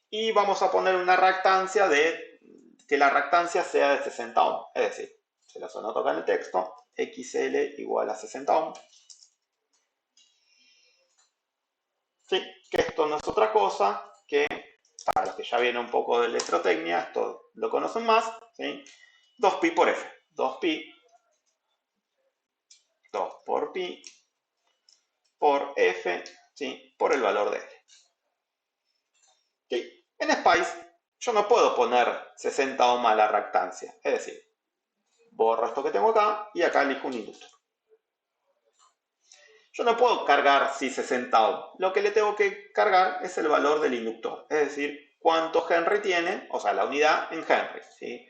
Y vamos a poner una reactancia que la reactancia sea de 60 ohm. Es decir, se los anoto acá en el texto, XL igual a 60 ohm. ¿Sí? Que esto no es otra cosa que, para los que ya vienen un poco de electrotecnia, esto lo conocen más, ¿sí? 2pi por F. 2pi, 2 por pi, por F, ¿sí? Por el valor de L. ¿Sí? En Spice yo no puedo poner 60 ohm a la reactancia, es decir, borro esto que tengo acá y acá elijo un inductor. Yo no puedo cargar 60 ohm, lo que le tengo que cargar es el valor del inductor, es decir, cuánto Henry tiene, o sea, la unidad en Henry, ¿sí?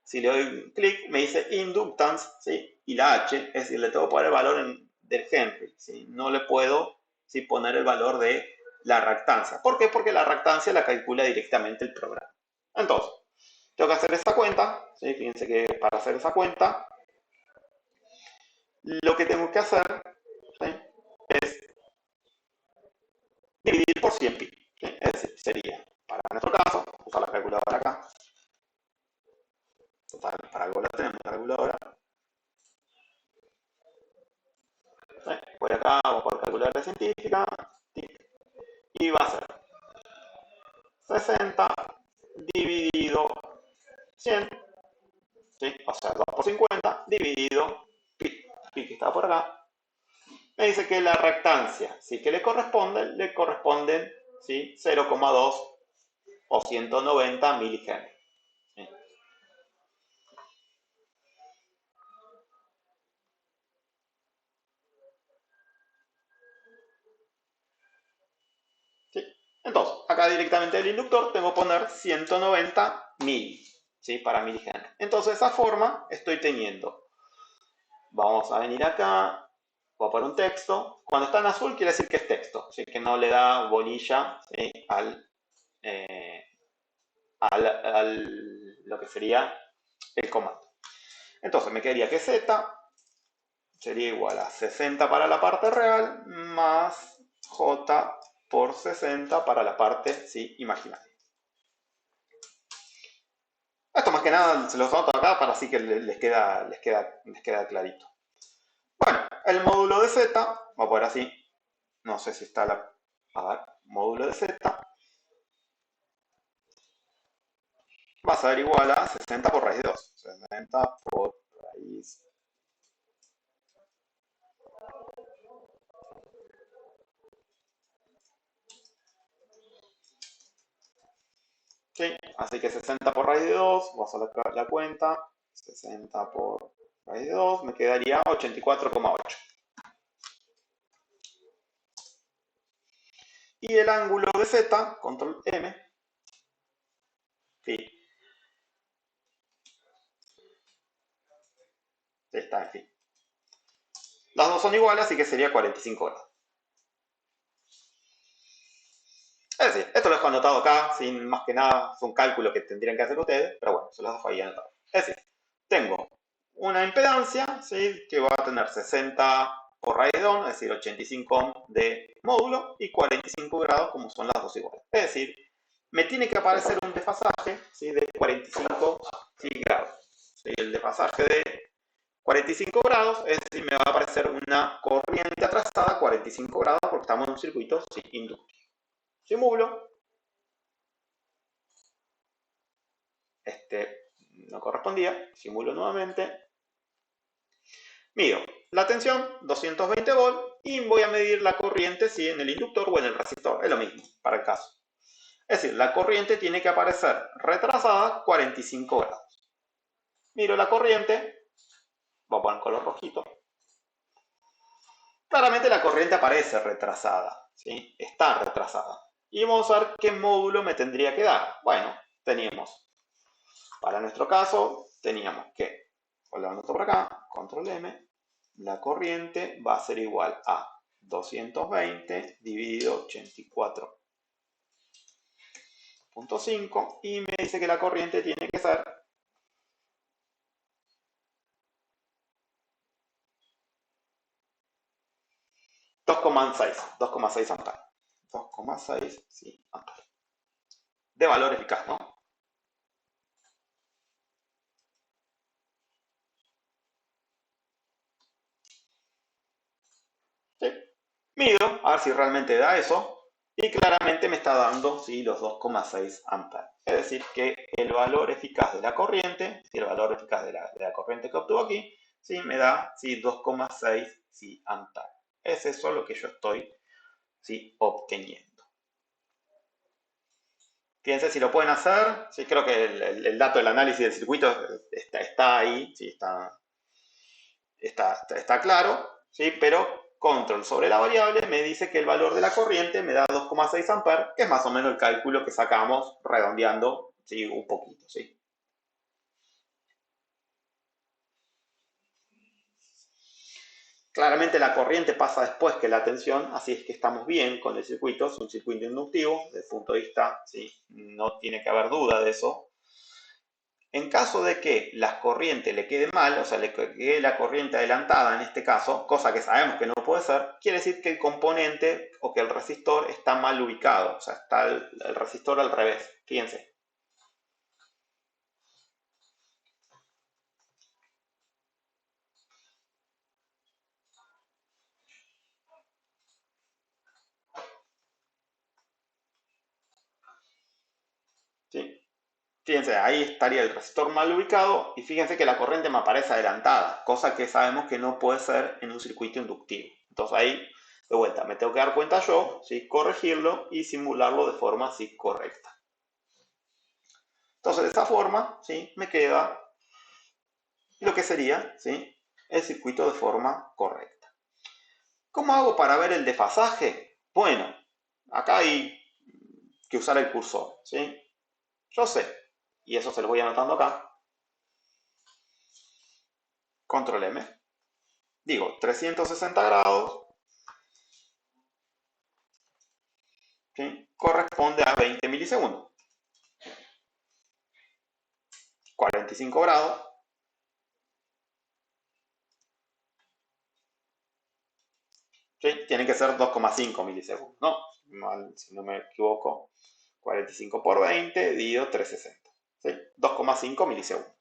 Si le doy clic, me dice inductance, ¿sí? Y la H, es decir, le tengo que poner el valor del Henry, ¿sí? No le puedo, ¿sí? Poner el valor de la reactancia. ¿Por qué? Porque la reactancia la calcula directamente el programa. Entonces, tengo que hacer esa cuenta, ¿sí? Fíjense que para hacer esa cuenta, lo que tengo que hacer, ¿sí? Es dividir por 100 pi, ¿sí? Es decir, sería, para nuestro caso, usar la calculadora acá, total, para algo la tenemos la calculadora, ¿sí? Voy acá, voy por calculadora científica, y va a ser 60 dividido 100, ¿sí? O sea, 2 por 50 dividido pi, pi que está por acá. Me dice que la reactancia, ¿sí? Que le corresponden, ¿sí? 0,2 o 190 milihenry. ¿Sí? ¿Sí? Entonces, acá directamente del inductor tengo que poner 190 mil, ¿sí? Para milihenry. Entonces, de esa forma estoy teniendo. Vamos a venir acá, voy a poner un texto. Cuando está en azul quiere decir que es texto, ¿sí? Que no le da bolilla, ¿sí? Eh, lo que sería el comando. Entonces me quedaría que z sería igual a 60 para la parte real más j por 60 para la parte, ¿sí? Imaginaria. Esto más que nada se los anoto acá para así que les queda clarito. Bueno, el módulo de z, voy a poner así, no sé si está la... A ver, módulo de z va a ser igual a 60 por raíz de 2. 60 por raíz. ¿Sí? Así que 60 por raíz de 2, vamos a sacar la cuenta. 60 por raíz de 2, me quedaría 84,8. Y el ángulo de z, control M, sí, está en fin. Las dos son iguales, así que sería 45 grados. Es decir, esto lo dejo anotado acá, sin más que nada, es un cálculo que tendrían que hacer ustedes, pero bueno, se los dejo ahí anotado. Es decir, tengo una impedancia, ¿sí? Que va a tener 60 por raíz de 2, es decir, 85 ohm de módulo y 45 grados como son las dos iguales. Es decir, me tiene que aparecer un desfasaje, ¿sí?, de 45 grados. ¿Sí? El desfasaje de 45 grados, es decir, me va a aparecer una corriente atrasada 45 grados porque estamos en un circuito, ¿sí?, inductivo. Simulo. No correspondía. Simulo nuevamente. Mido la tensión, 220 volts, y voy a medir la corriente, si en el inductor o en el resistor. Es lo mismo para el caso. Es decir, la corriente tiene que aparecer retrasada 45 grados. Miro la corriente. Voy a poner color rojito. Claramente la corriente aparece retrasada, ¿sí? Está retrasada. Y vamos a ver qué módulo me tendría que dar. Bueno, teníamos, para nuestro caso, teníamos que, lo anoto por acá, control M, la corriente va a ser igual a 220 dividido 84.5 y me dice que la corriente tiene que ser 2,6 amperes. 2,6, sí, amperes. De valor eficaz, ¿no? ¿Sí? Mido, a ver si realmente da eso, y claramente me está dando, ¿sí?, los 2,6 amperes. Es decir, que el valor eficaz de la corriente, el valor eficaz de la corriente que obtuvo aquí, ¿sí?, me da, ¿sí?, 2,6, ¿sí?, amperes. Es eso lo que yo estoy, ¿sí?, obteniendo. Fíjense si lo pueden hacer. Sí, creo que el dato del análisis del circuito está ahí, ¿sí?, está claro, ¿sí? Pero control sobre la variable me dice que el valor de la corriente me da 2,6 amperes, que es más o menos el cálculo que sacamos redondeando, ¿sí?, un poquito, ¿sí? Claramente la corriente pasa después que la tensión, así es que estamos bien con el circuito, es un circuito inductivo, desde el punto de vista, ¿sí?, no tiene que haber duda de eso. En caso de que la corriente le quede mal, o sea, le quede la corriente adelantada en este caso, cosa que sabemos que no puede ser, quiere decir que el componente o que el resistor está mal ubicado, o sea, está el resistor al revés. Fíjense. ¿Sí? Fíjense, ahí estaría el resistor mal ubicado y fíjense que la corriente me aparece adelantada, cosa que sabemos que no puede ser en un circuito inductivo. Entonces ahí, de vuelta, me tengo que dar cuenta yo, ¿sí?, corregirlo y simularlo de forma así correcta. Entonces de esta forma, ¿sí?, me queda lo que sería, ¿sí?, el circuito de forma correcta. ¿Cómo hago para ver el desfasaje? Bueno, acá hay que usar el cursor, ¿sí? Yo sé, y eso se lo voy anotando acá. Control M. Digo, 360 grados, ¿sí?, corresponde a 20 milisegundos. 45 grados, ¿sí?, tiene que ser 2,5 milisegundos, ¿no? Si no me equivoco, 45 por 20 dividido 360, ¿sí? 2,5 milisegundos.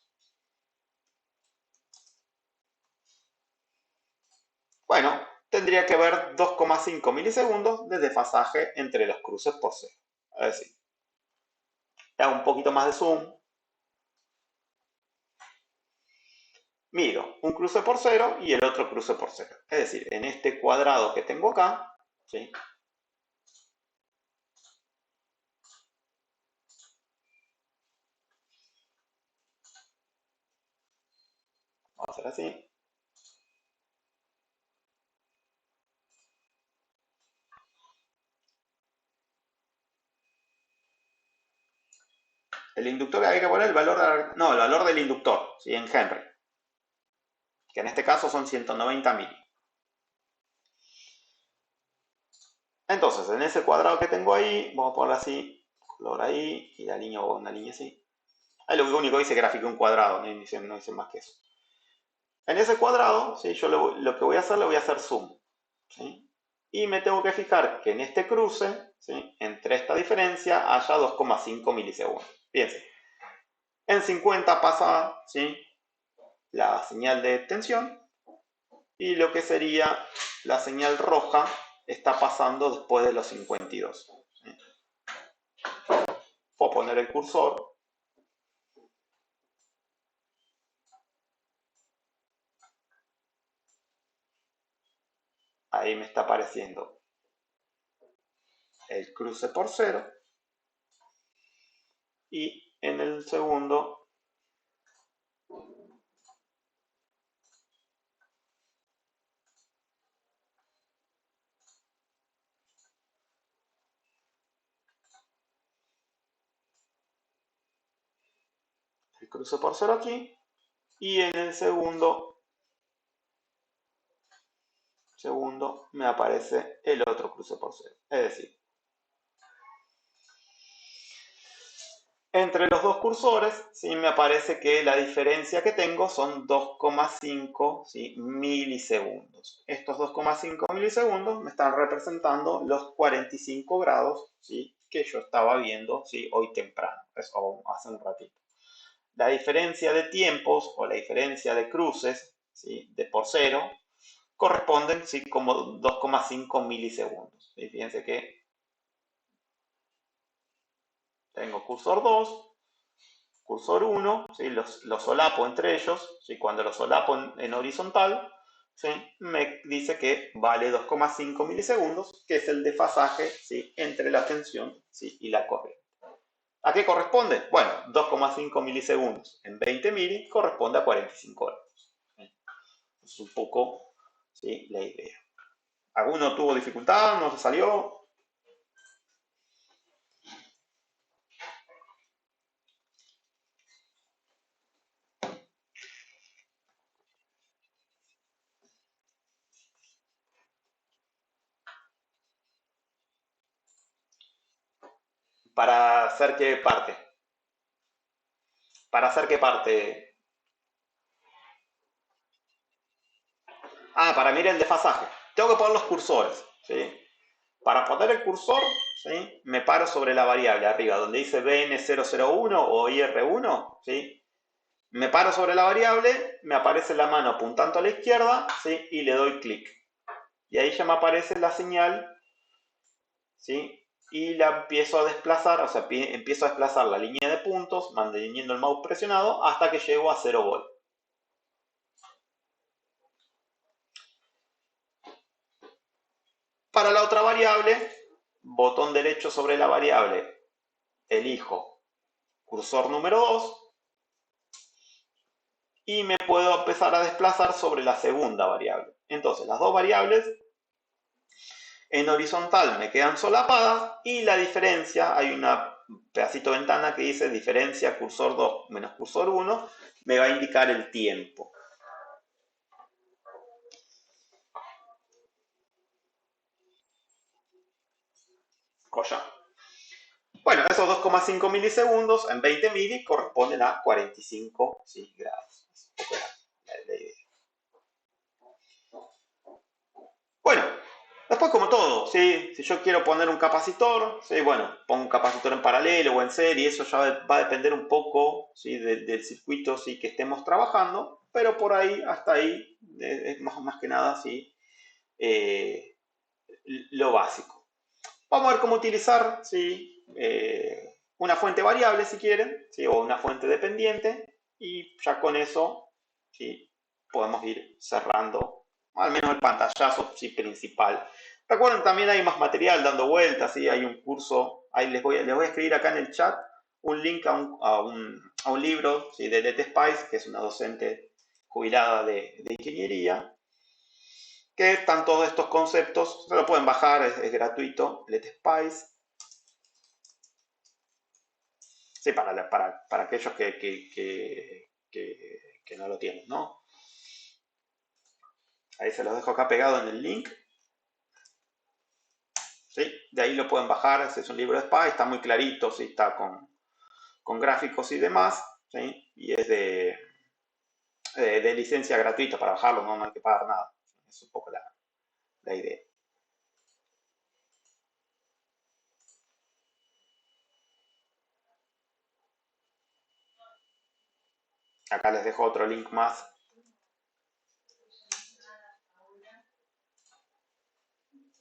Bueno, tendría que haber 2,5 milisegundos de desfasaje entre los cruces por cero. Es decir, hago un poquito más de zoom. Mido un cruce por cero y el otro cruce por cero. Es decir, en este cuadrado que tengo acá, ¿sí?, vamos a hacer así. El inductor hay que poner el valor, no, el valor del inductor, ¿sí?, en Henry, que en este caso son 190 mil. Entonces, en ese cuadrado que tengo ahí, vamos a poner así, color ahí, y la línea, una línea así. Ahí lo único que dice grafique un cuadrado, no dice más que eso. En ese cuadrado, ¿sí?, yo lo que voy a hacer, le voy a hacer zoom, ¿sí? y me tengo que fijar que en este cruce, ¿sí?, entre esta diferencia haya 2,5 milisegundos. Fíjense, en 50 pasa, ¿sí?, la señal de tensión y lo que sería la señal roja está pasando después de los 52. ¿Sí? Puedo poner el cursor. Ahí me está apareciendo el cruce por 0 y en el segundo el cruce por 0 aquí y en el segundo me aparece el otro cruce por 0. Es decir, entre los dos cursores, ¿sí?, me aparece que la diferencia que tengo son 2,5, ¿sí?, milisegundos. Estos 2,5 milisegundos me están representando los 45 grados, ¿sí?, que yo estaba viendo, ¿sí?, hoy temprano, eso hace un ratito. La diferencia de tiempos o la diferencia de cruces, ¿sí?, de por 0 corresponden, ¿sí?, como 2,5 milisegundos. ¿Sí? Fíjense que tengo cursor 2, cursor 1, ¿sí?, los solapo entre ellos, ¿sí?, cuando los solapo en horizontal, ¿sí?, me dice que vale 2,5 milisegundos, que es el desfasaje, ¿sí?, entre la tensión, ¿sí?, y la corriente. ¿A qué corresponde? Bueno, 2,5 milisegundos en 20 mili corresponde a 45 grados. Es un poco, ¿sí?, la idea. ¿Alguno tuvo dificultad? ¿No se salió? ¿Para hacer qué parte? ¿Para hacer qué parte? Ah, para mirar el desfasaje. Tengo que poner los cursores, ¿sí? Para poner el cursor, ¿sí?, me paro sobre la variable arriba, donde dice BN001 o IR1, ¿sí? Me paro sobre la variable, me aparece la mano apuntando a la izquierda, ¿sí?, y le doy clic. Y ahí ya me aparece la señal, ¿sí?, y la empiezo a desplazar, o sea, empiezo a desplazar la línea de puntos, manteniendo el mouse presionado, hasta que llego a 0 volt. Para la otra variable, botón derecho sobre la variable, elijo cursor número 2 y me puedo empezar a desplazar sobre la segunda variable. Entonces, las dos variables en horizontal me quedan solapadas y la diferencia, hay un pedacito de ventana que dice diferencia cursor 2 menos cursor 1, me va a indicar el tiempo. Coya. Bueno, esos 2,5 milisegundos en 20 mili corresponden a 45, ¿sí?, grados. Es un poco la idea. Bueno, después como todo, ¿sí?, si yo quiero poner un capacitor, ¿sí?, bueno, pongo un capacitor en paralelo o en serie, eso ya va a depender un poco, ¿sí?, del circuito, ¿sí?, que estemos trabajando, pero por ahí, hasta ahí, es más que nada, ¿sí?, lo básico. Vamos a ver cómo utilizar, ¿sí?, una fuente variable si quieren, ¿sí?, o una fuente dependiente, y ya con eso, ¿sí?, podemos ir cerrando al menos el pantallazo, sí, principal. Recuerden, también hay más material dando vueltas, ¿sí?, hay un curso, ahí les voy a escribir acá en el chat un link a un libro, ¿sí?, de Lete Spice, que es una docente jubilada de ingeniería, que están todos estos conceptos, se lo pueden bajar, es gratuito, Lete Spice. Sí, para aquellos que no lo tienen, ¿no? Ahí se los dejo acá pegado en el link. ¿Sí? De ahí lo pueden bajar, ese es un libro de SPA, está muy clarito, ¿sí?, está con gráficos y demás, ¿sí?, y es de licencia gratuita para bajarlo, no hay que pagar nada. Es un poco la idea. Acá les dejo otro link más.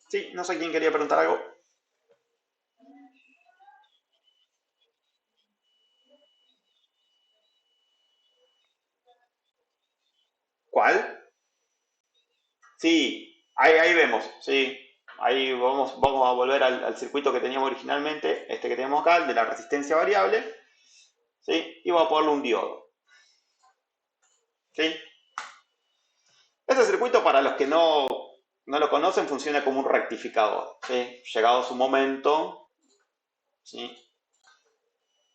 Sí, no sé quién quería preguntar algo. ¿Cuál? Sí, ahí vemos, sí. Ahí vamos a volver al circuito que teníamos originalmente, este que tenemos acá, el de la resistencia variable, ¿sí? Y vamos a ponerle un diodo, ¿sí? Este circuito, para los que no lo conocen, funciona como un rectificador, ¿sí? Llegado su momento, ¿sí?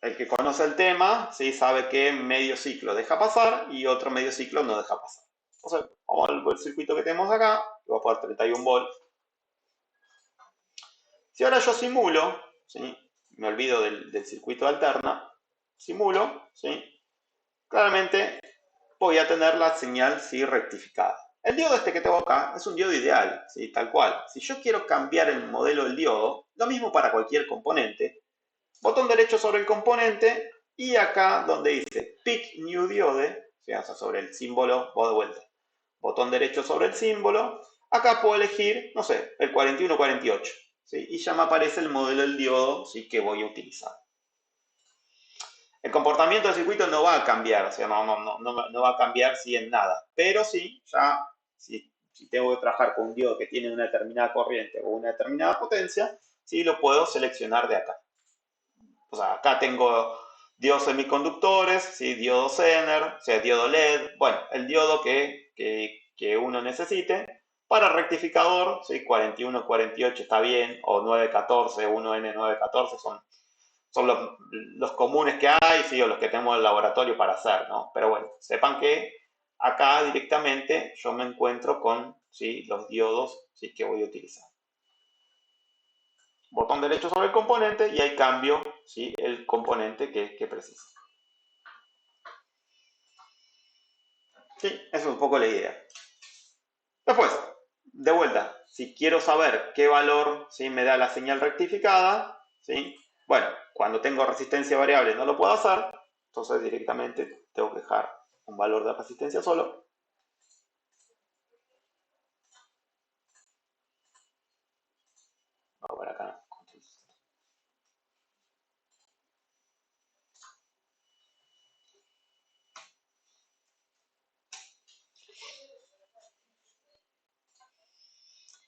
El que conoce el tema, ¿sí? Sabe que medio ciclo deja pasar y otro medio ciclo no deja pasar. Entonces, vamos al circuito que tenemos acá, que va a poner 31 volts. Si ahora yo simulo, ¿sí? Me olvido del circuito alterna, simulo, ¿sí? Claramente voy a tener la señal, ¿sí? Rectificada. El diodo este que tengo acá es un diodo ideal, ¿sí? Tal cual. Si yo quiero cambiar el modelo del diodo, lo mismo para cualquier componente, botón derecho sobre el componente y acá donde dice Pick New Diode, ¿sí? O sea, sobre el símbolo, voy de vuelta, botón derecho sobre el símbolo, acá puedo elegir, no sé, el 4148, ¿sí? Y ya me aparece el modelo del diodo, ¿sí? Que voy a utilizar. El comportamiento del circuito no va a cambiar, o sea, no va a cambiar ¿sí? En nada, pero sí, ya si tengo que trabajar con un diodo que tiene una determinada corriente o una determinada potencia, sí lo puedo seleccionar de acá. O sea, acá tengo diodos semiconductores, ¿sí? Diodo Zener, o sea, diodo LED, bueno, el diodo que uno necesite. Para rectificador, ¿sí? 4148 está bien, o 914, 1N914 son los comunes que hay, ¿sí? O los que tenemos en el laboratorio para hacer, ¿no? Pero bueno, sepan que acá directamente yo me encuentro con, ¿sí? Los diodos, ¿sí? Que voy a utilizar. Botón derecho sobre el componente y ahí cambio, ¿sí? El componente que precisa. Sí, eso es un poco la idea. Después, de vuelta, si quiero saber qué valor, ¿sí? Me da la señal rectificada, ¿sí? Bueno, cuando tengo resistencia variable no lo puedo hacer, entonces directamente tengo que dejar un valor de resistencia solo. Vamos para acá.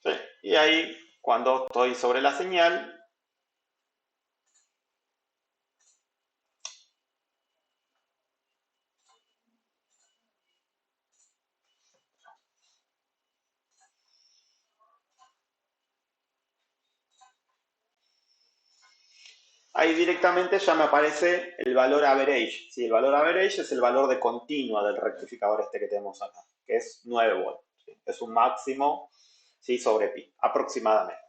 ¿Sí? Y ahí, cuando estoy sobre la señal, ahí directamente ya me aparece el valor average. ¿Sí? El valor average es el valor de continua del rectificador este que tenemos acá, que es 9 volts. ¿Sí? Es un máximo, ¿sí? Sobre pi, aproximadamente.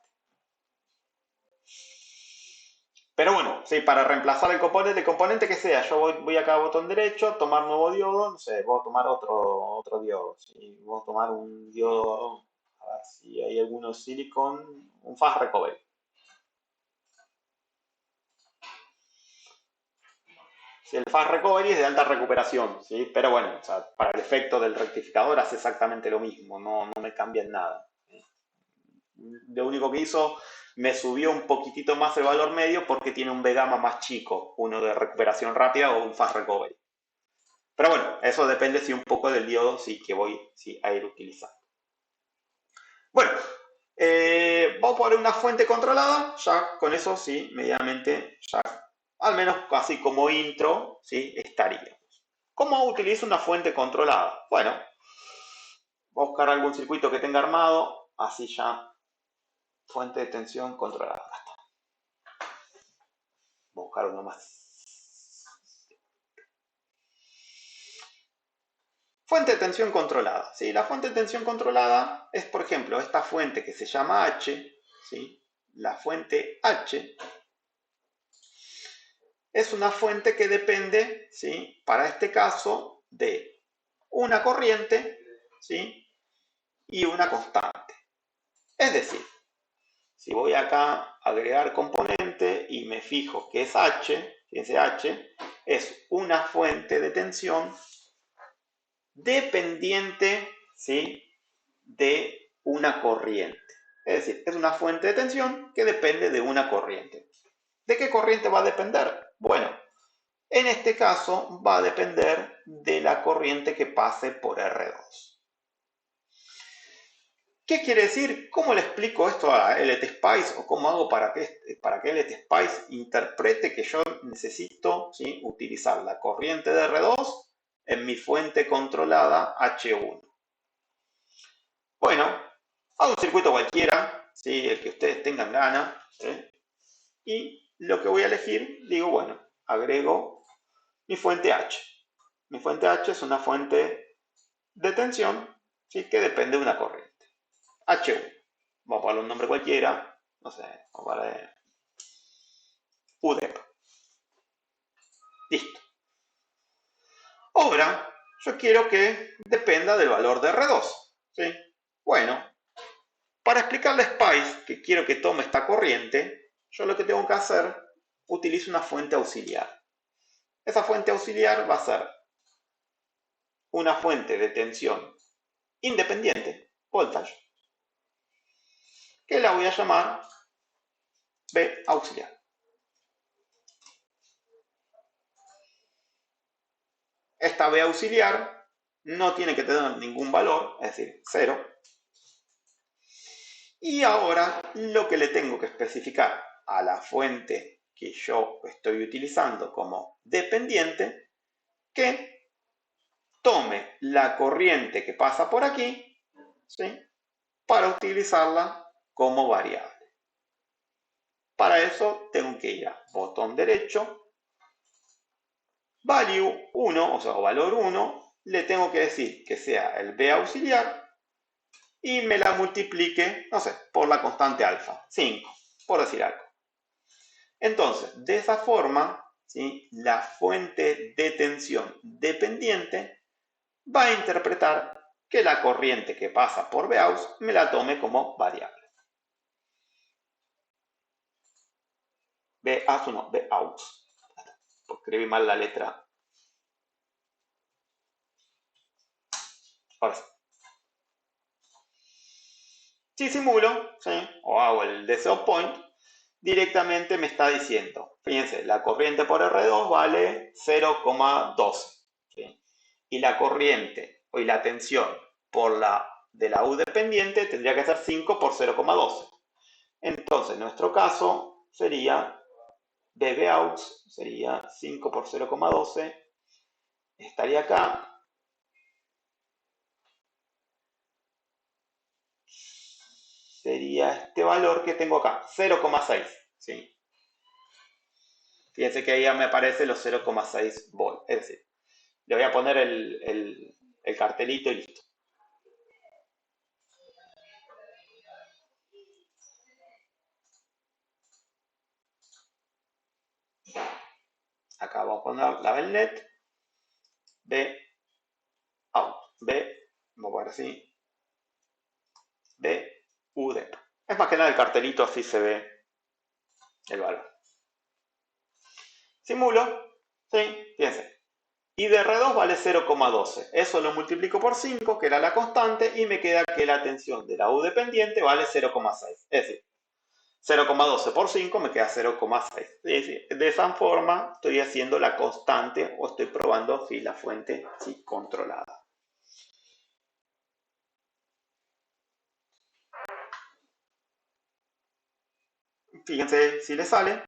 Pero bueno, ¿sí? Para reemplazar el componente que sea, yo voy acá a botón derecho, tomar nuevo diodo, no sé, voy a tomar otro diodo. ¿Sí? Voy a tomar un diodo, a ver si hay alguno silicon, un fast recovery. Si el fast recovery es de alta recuperación, ¿sí? Pero bueno, o sea, para el efecto del rectificador hace exactamente lo mismo, no me cambia en nada. Lo único que hizo, me subió un poquitito más el valor medio porque tiene un B-gamma más chico, uno de recuperación rápida o un fast recovery. Pero bueno, eso depende sí un poco del diodo sí, que voy sí, a ir utilizando. Bueno, vamos a poner una fuente controlada, ya con eso sí, medianamente, ya al menos así como intro, sí, estaríamos. ¿Cómo utilizo una fuente controlada? Bueno, voy a buscar algún circuito que tenga armado, así ya, fuente de tensión controlada. Voy a buscar uno más. Fuente de tensión controlada. ¿Sí? La fuente de tensión controlada es, por ejemplo, esta fuente que se llama H. ¿Sí? La fuente H es una fuente que depende, ¿sí? Para este caso, de una corriente, ¿sí? Y una constante. Es decir, si voy acá a agregar componente y me fijo que es H, fíjense H, es una fuente de tensión dependiente, ¿sí?, de una corriente. Es decir, es una fuente de tensión que depende de una corriente. ¿De qué corriente va a depender? Bueno, en este caso va a depender de la corriente que pase por R2. ¿Qué quiere decir? ¿Cómo le explico esto a LTSpice o cómo hago para que LTSpice interprete que yo necesito, ¿sí?, utilizar la corriente de R2 en mi fuente controlada H1? Bueno, hago un circuito cualquiera, ¿sí?, el que ustedes tengan ganas, ¿sí?, y lo que voy a elegir, digo, bueno, agrego mi fuente H. Mi fuente H es una fuente de tensión, ¿sí?, que depende de una corriente. H1. Vamos a ponerle un nombre cualquiera, no sé, vamos a ponerle UDEP. Listo. Ahora, yo quiero que dependa del valor de R2. ¿Sí? Bueno, para explicarle a Spice que quiero que tome esta corriente, yo lo que tengo que hacer, utilizo una fuente auxiliar. Esa fuente auxiliar va a ser una fuente de tensión independiente, voltage, que la voy a llamar B auxiliar. Esta B auxiliar no tiene que tener ningún valor, es decir, 0. Y ahora lo que le tengo que especificar a la fuente que yo estoy utilizando como dependiente, que tome la corriente que pasa por aquí, ¿sí?, para utilizarla como variable. Para eso tengo que ir a botón derecho, value 1, o sea, valor 1, le tengo que decir que sea el B auxiliar y me la multiplique, no sé, por la constante alfa, 5, por decir algo. Entonces, de esa forma, ¿sí?, la fuente de tensión dependiente va a interpretar que la corriente que pasa por Baux me la tome como variable. Baux no, Baux. Escribí mal la letra. Ahora sí. Si simulo, ¿sí?, o hago el deseo point, directamente me está diciendo, fíjense, la corriente por R2 vale 0,12, ¿sí?, y la corriente y la tensión por la de la U dependiente tendría que ser 5 por 0,12. Entonces, en nuestro caso sería BBaux, sería 5 por 0,12, estaría acá, sería este valor que tengo acá, 0,6, ¿sí? Fíjense que ahí ya me aparecen los 0,6 volt, es decir, le voy a poner el cartelito y listo. Acá vamos a poner la Belnet, B out, B, vamos a poner así, B, UD. Es más que nada el cartelito, así se ve el valor. Simulo, ¿sí? Fíjense. Y de R2 vale 0,12. Eso lo multiplico por 5, que era la constante, y me queda que la tensión de la U dependiente vale 0,6. Es decir, 0,12 por 5 me queda 0,6. De esa forma estoy haciendo la constante o estoy probando si la fuente sí controlada. Fíjense si le sale.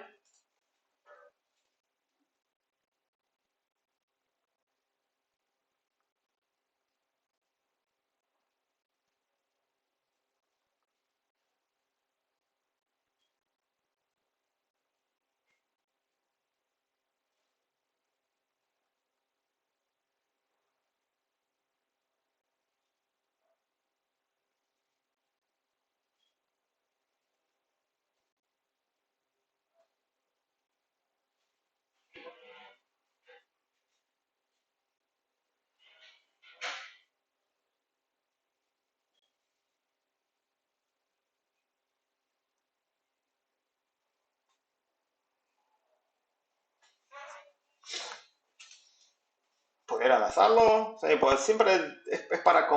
pudieran hacerlo, sí, pues siempre es para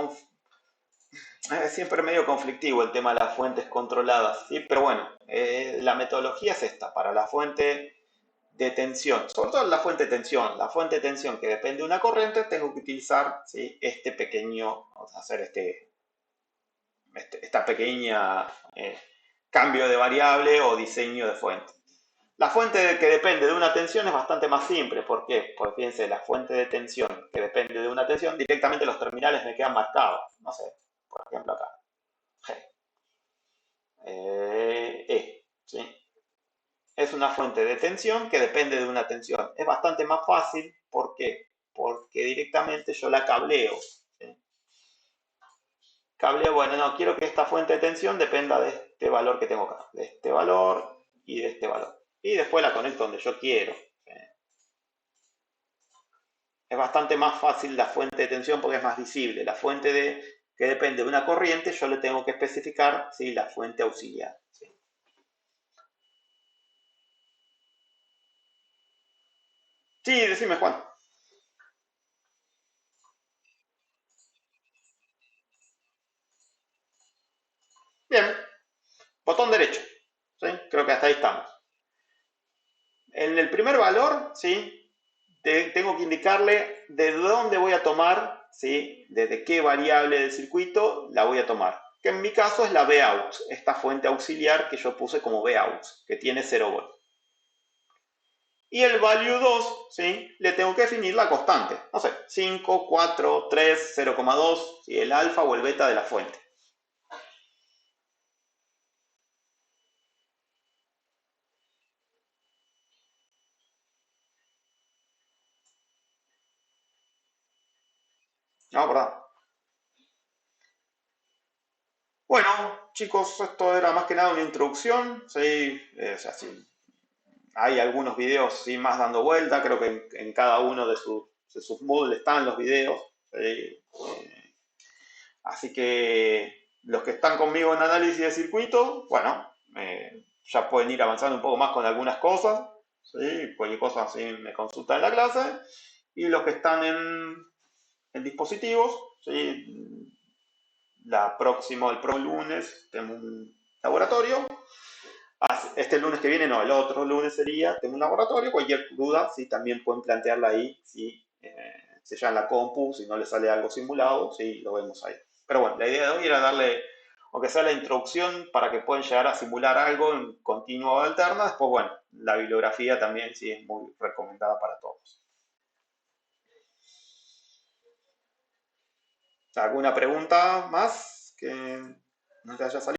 es siempre medio conflictivo el tema de las fuentes controladas, ¿sí? Pero bueno, la metodología es esta, para la fuente de tensión, sobre todo la fuente de tensión que depende de una corriente, tengo que utilizar, ¿sí? Este pequeño, vamos a hacer esta pequeña cambio de variable o diseño de fuente. La fuente que depende de una tensión es bastante más simple. ¿Por qué? Pues fíjense, la fuente de tensión que depende de una tensión, directamente los terminales me quedan marcados. No sé, por ejemplo acá. G. ¿Sí? Es una fuente de tensión que depende de una tensión. Es bastante más fácil. ¿Por qué? Porque directamente yo la cableo. ¿Sí? Cableo, bueno, no, quiero que esta fuente de tensión dependa de este valor que tengo acá. De este valor y de este valor. Y después la conecto donde yo quiero. ¿Sí? Es bastante más fácil la fuente de tensión porque es más visible. La fuente que depende de una corriente, yo le tengo que especificar, ¿sí? La fuente auxiliar. ¿Sí? Sí, decime, Juan. Bien, botón derecho. ¿Sí? Creo que hasta ahí estamos. En el primer valor, ¿sí? Tengo que indicarle de dónde voy a tomar, ¿sí? Desde qué variable del circuito la voy a tomar. Que en mi caso es la Vout, esta fuente auxiliar que yo puse como Vout, que tiene 0 volt. Y el value 2, ¿sí? Le tengo que definir la constante. No sé, 5, 4, 3, 0,2, ¿sí? El alfa o el beta de la fuente. No, ¿verdad? Bueno, chicos, esto era más que nada una introducción, ¿sí? O sea, sí, hay algunos videos sí, más dando vuelta, creo que en cada uno de sus Moodle están los videos. ¿Sí? Así que los que están conmigo en análisis de circuito, bueno, ya pueden ir avanzando un poco más con algunas cosas. ¿Sí? Cualquier cosa así me consultan en la clase. Y los que están en dispositivos, ¿sí? El próximo lunes tengo un laboratorio. Este lunes que viene, no, el otro lunes sería, tengo un laboratorio, cualquier duda, sí, también pueden plantearla ahí, sí, se llama la compu, si no le sale algo simulado, sí, lo vemos ahí. Pero bueno, la idea de hoy era darle, aunque sea la introducción, para que puedan llegar a simular algo en continuo o alterna, después, bueno, la bibliografía también sí es muy recomendada para todos. ¿Alguna pregunta más que no te haya salido?